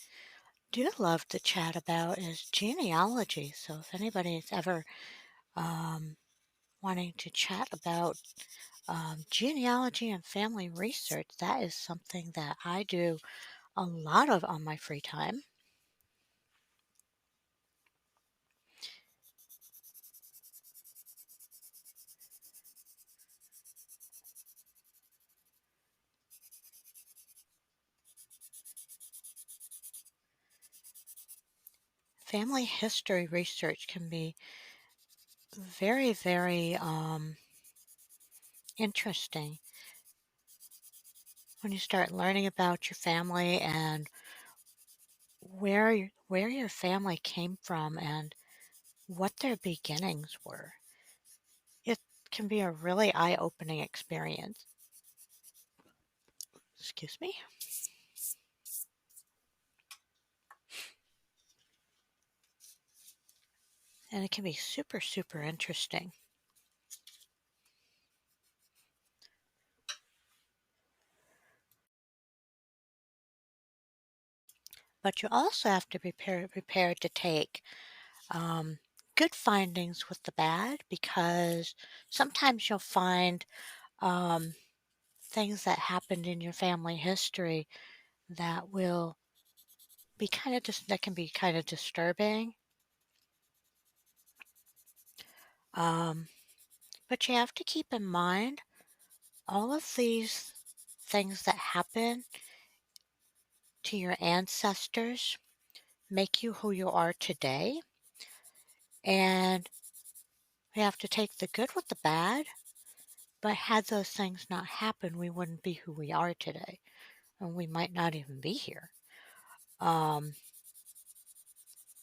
do love to chat about is genealogy. So if anybody's ever um, wanting to chat about genealogy and family research, that is something that I do a lot of on my free time. Family history research can be very, very interesting when you start learning about your family and where your family came from and what their beginnings were. It can be a really eye-opening experience. Excuse me. And it can be super, super interesting. But you also have to be prepared to take um, good findings with the bad because sometimes you'll find um, things that happened in your family history that will be kind of that can be kind of disturbing. Um, but you have to keep in mind all of these things that happen to your ancestors make you who you are today. And we have to take the good with the bad. But had those things not happened, we wouldn't be who we are today. And we might not even be here. Um,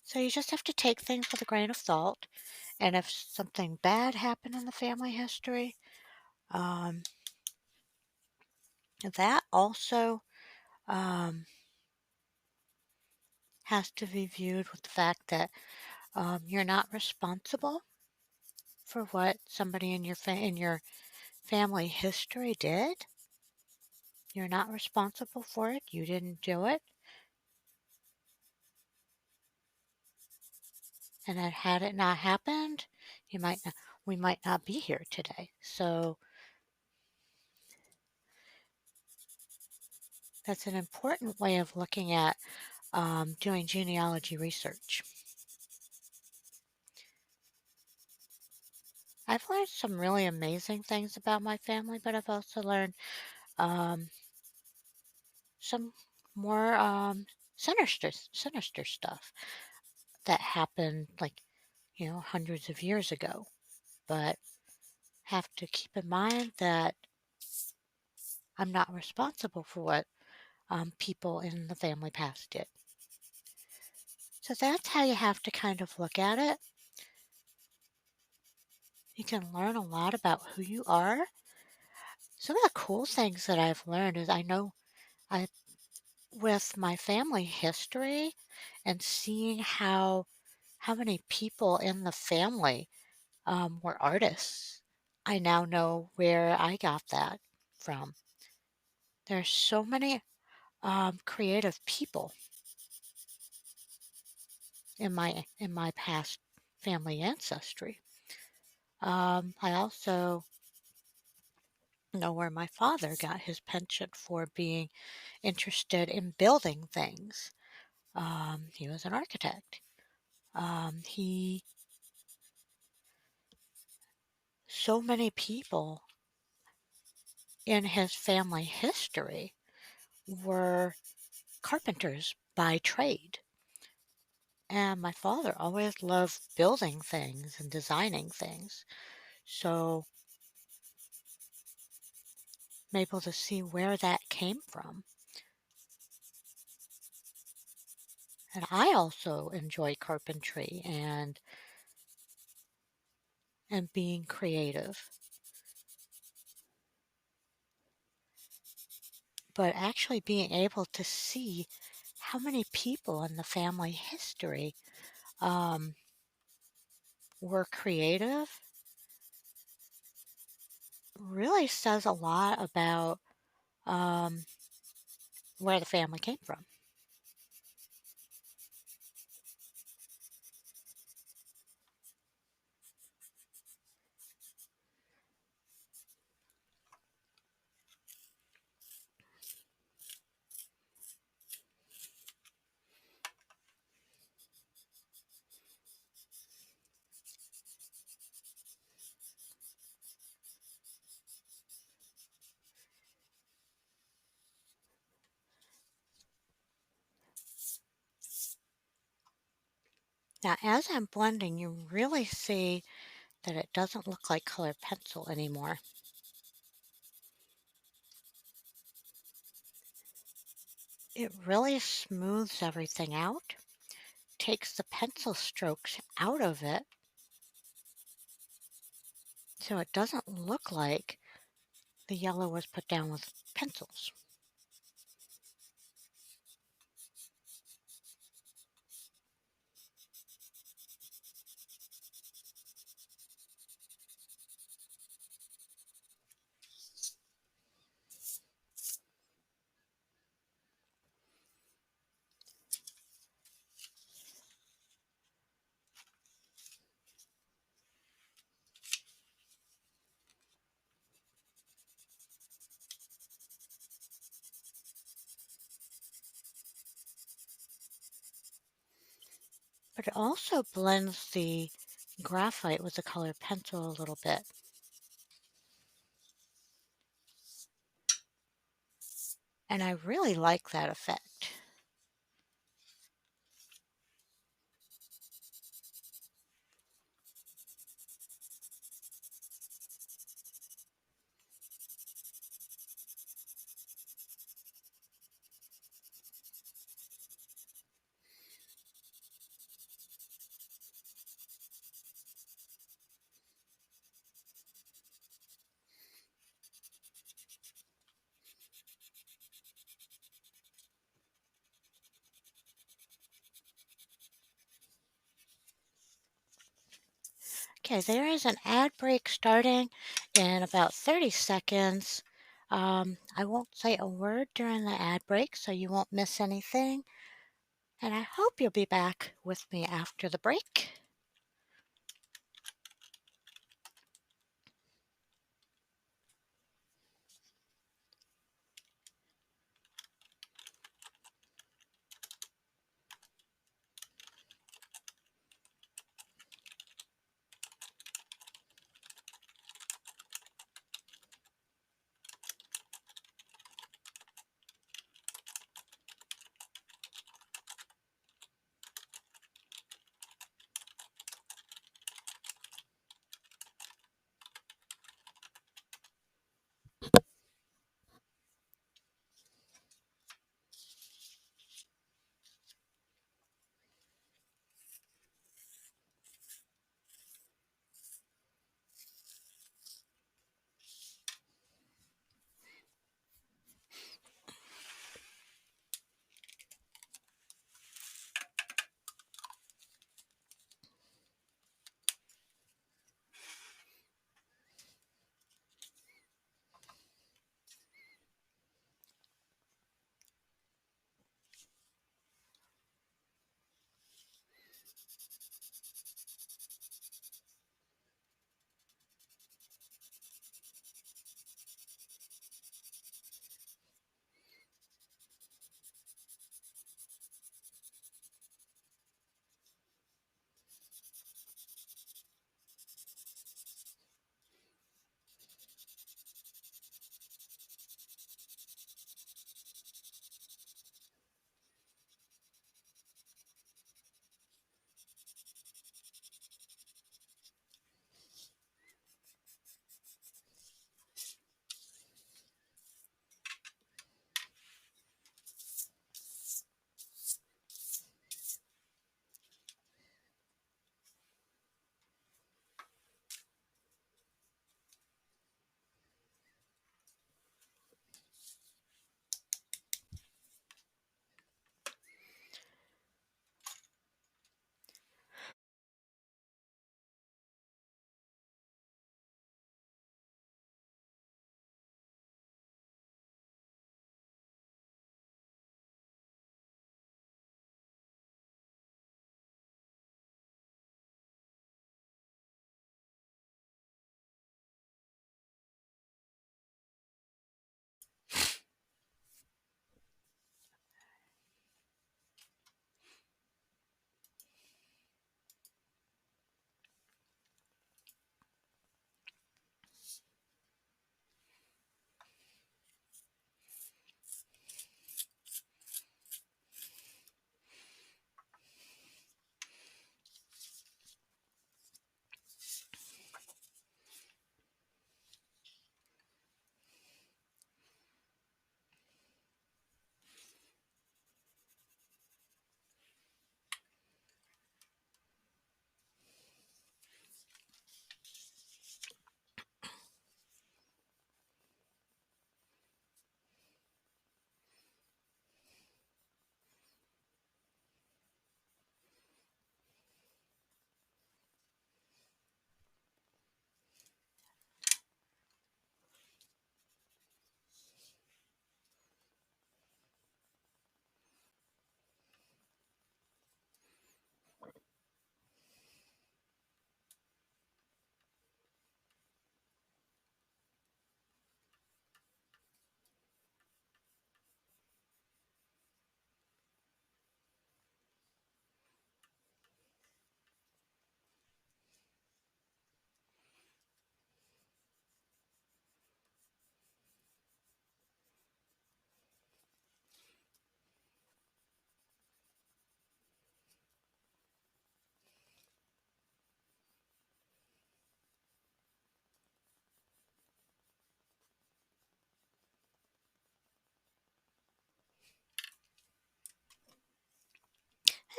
so you just have to take things with a grain of salt. And if something bad happened in the family history, um, that also um, has to be viewed with the fact that you're not responsible for what somebody in your family history did. You're not responsible for it. You didn't do it. And that had it not happened, you might not, we might not be here today. So that's an important way of looking at doing genealogy research. I've learned some really amazing things about my family, but I've also learned um, some more sinister stuff that happened like, hundreds of years ago. But have to keep in mind that I'm not responsible for what people in the family past did. So that's how you have to kind of look at it. You can learn a lot about who you are. Some of the cool things that I've learned is I know I with my family history and seeing how many people in the family were artists. I now know where I got that from. There's so many creative people in my past family ancestry. I also know where my father got his penchant for being interested in building things. He was an architect. He so many people in his family history were carpenters by trade. And my father always loved building things and designing things. So I'm able to see where that came from. And I also enjoy carpentry and being creative. But actually being able to see how many people in the family history um, were creative really says a lot about um, where the family came from. Now, as I'm blending, you really see that it doesn't look like colored pencil anymore. It really smooths everything out, takes the pencil strokes out of it, so it doesn't look like the yellow was put down with pencils. But it also blends the graphite with the colored pencil a little bit. And I really like that effect. Okay, there is an ad break starting in about 30 seconds. I won't say a word during the ad break, so you won't miss anything. And I hope you'll be back with me after the break.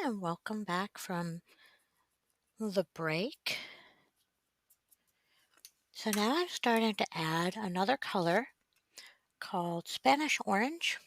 And welcome back from the break. So now I'm starting to add another color called Spanish orange.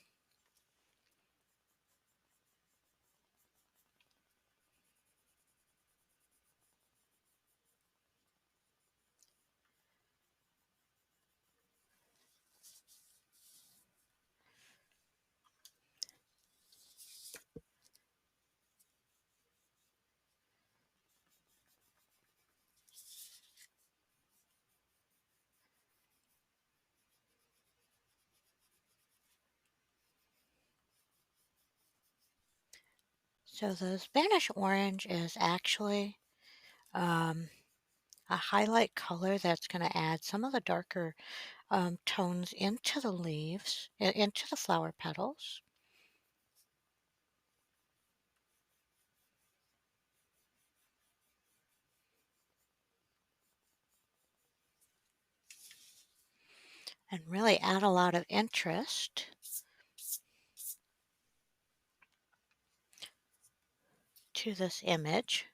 So the Spanish orange is actually um, a highlight color that's going to add some of the darker tones into the leaves, into the flower petals. And really add a lot of interest to this image.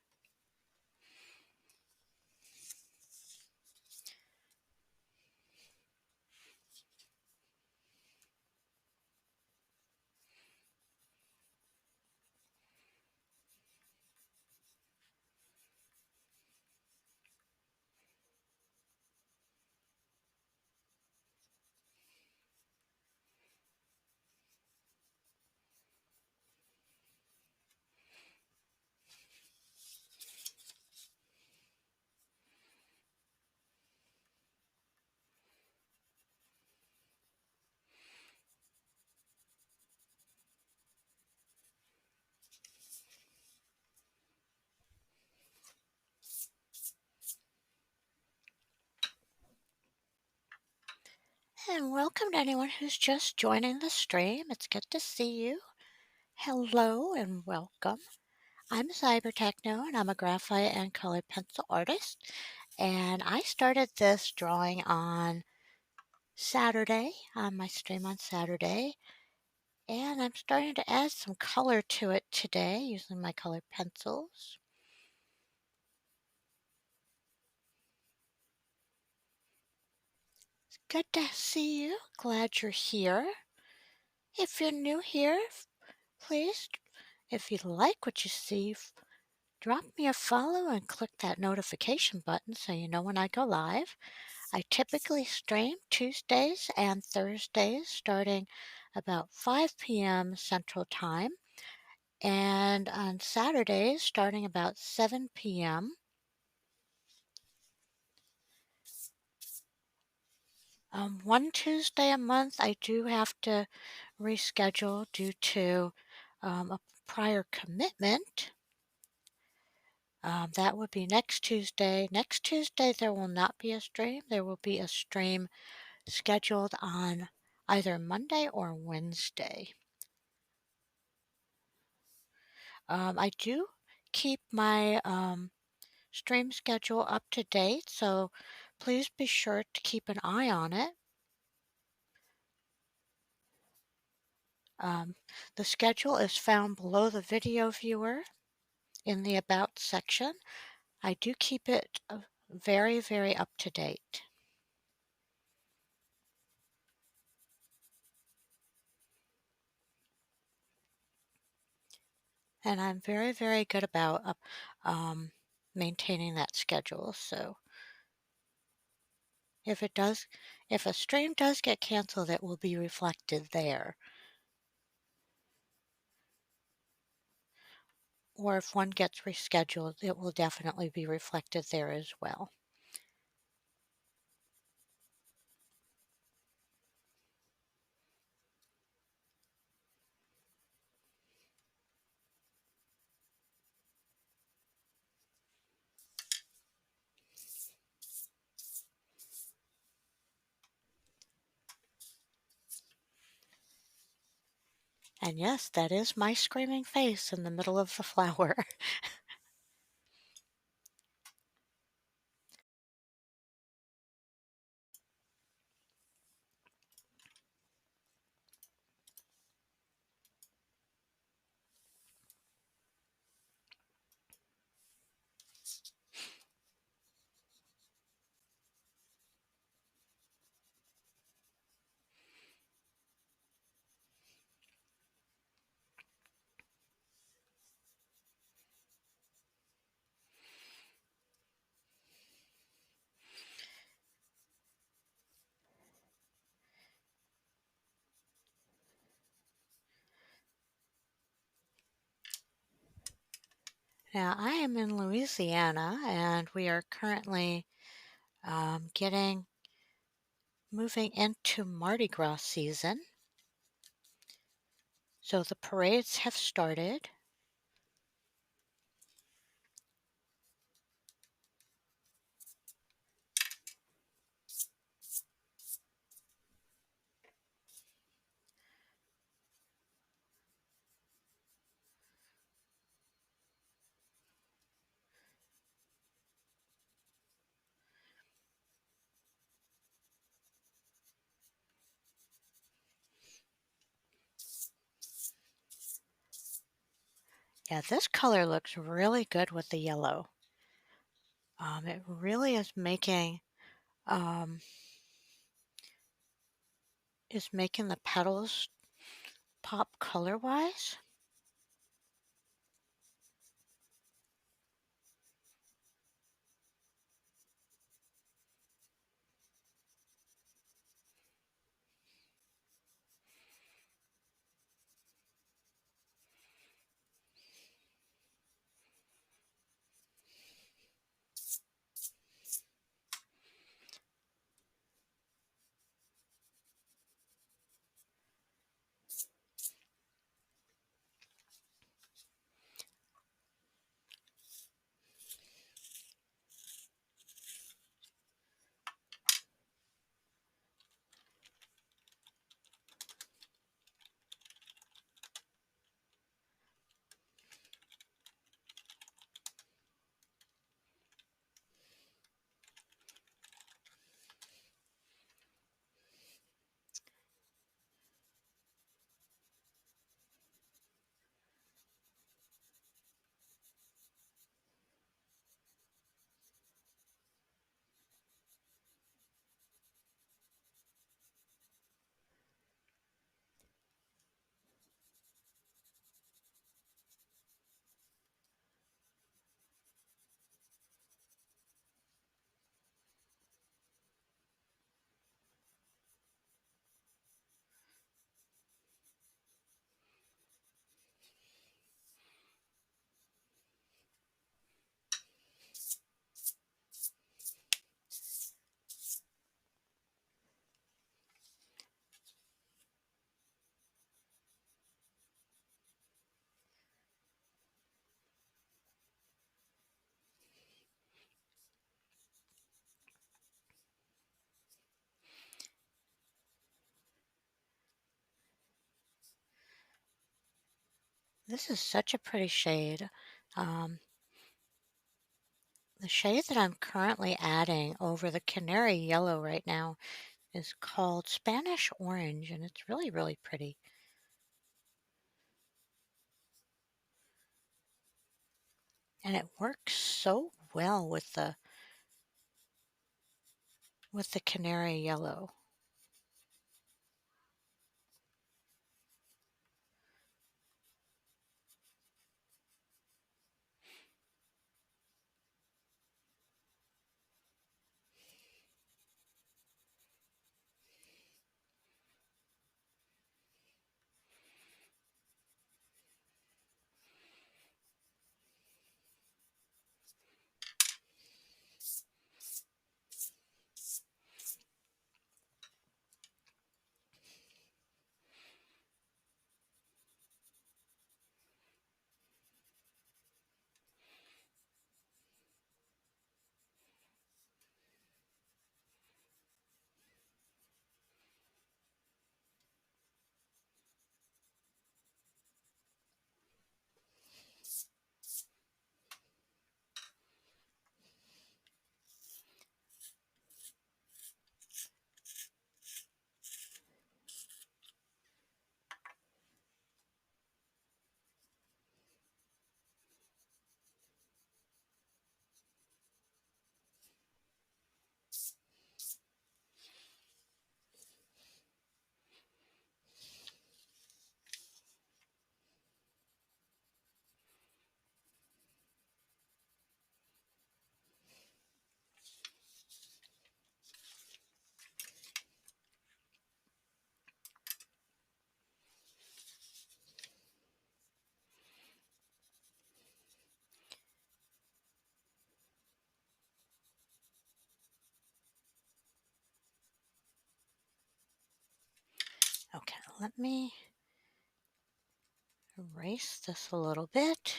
And welcome to anyone who's just joining the stream. It's good to see you. Hello and welcome. I'm Cyber Techno and I'm a graphite and colored pencil artist. And I started this drawing on Saturday, on my stream on Saturday. And I'm starting to add some color to it today using my colored pencils. It's good to see you. Glad you're here. If you're new here, please, if you like what you see, drop me a follow and click that notification button so you know when I go live. I typically stream Tuesdays and Thursdays starting about 5 p.m. Central Time, and on Saturdays starting about 7 p.m. One Tuesday a month I do have to reschedule due to a prior commitment. That would be next Tuesday. Next Tuesday, there will not be a stream. There will be a stream scheduled on either Monday or Wednesday. I do keep my stream schedule up to date, so please be sure to keep an eye on it. Um, the schedule is found below the video viewer in the About section. I do keep it very, very up to date. And I'm very, very good about maintaining that schedule. So if a stream does get canceled, it will be reflected there. Or if one gets rescheduled, it will definitely be reflected there as well. And yes, that is my screaming face in the middle of the flower. Now, I am in Louisiana and we are currently getting moving into Mardi Gras season. So the parades have started. Yeah, this color looks really good with the yellow. It really um, is making the petals pop color-wise. This is such a pretty shade. Um, the shade that I'm currently adding over the canary yellow right now is called Spanish Orange, and it's really, really pretty. And it works so well with the canary yellow. let me erase this a little bit.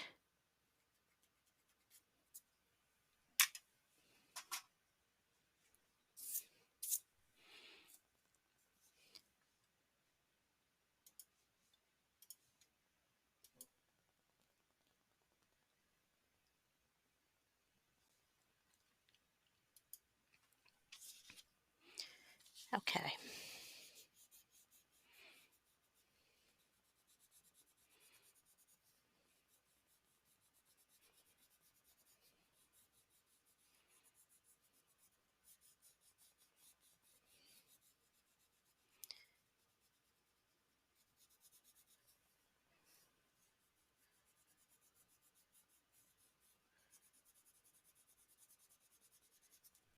Okay.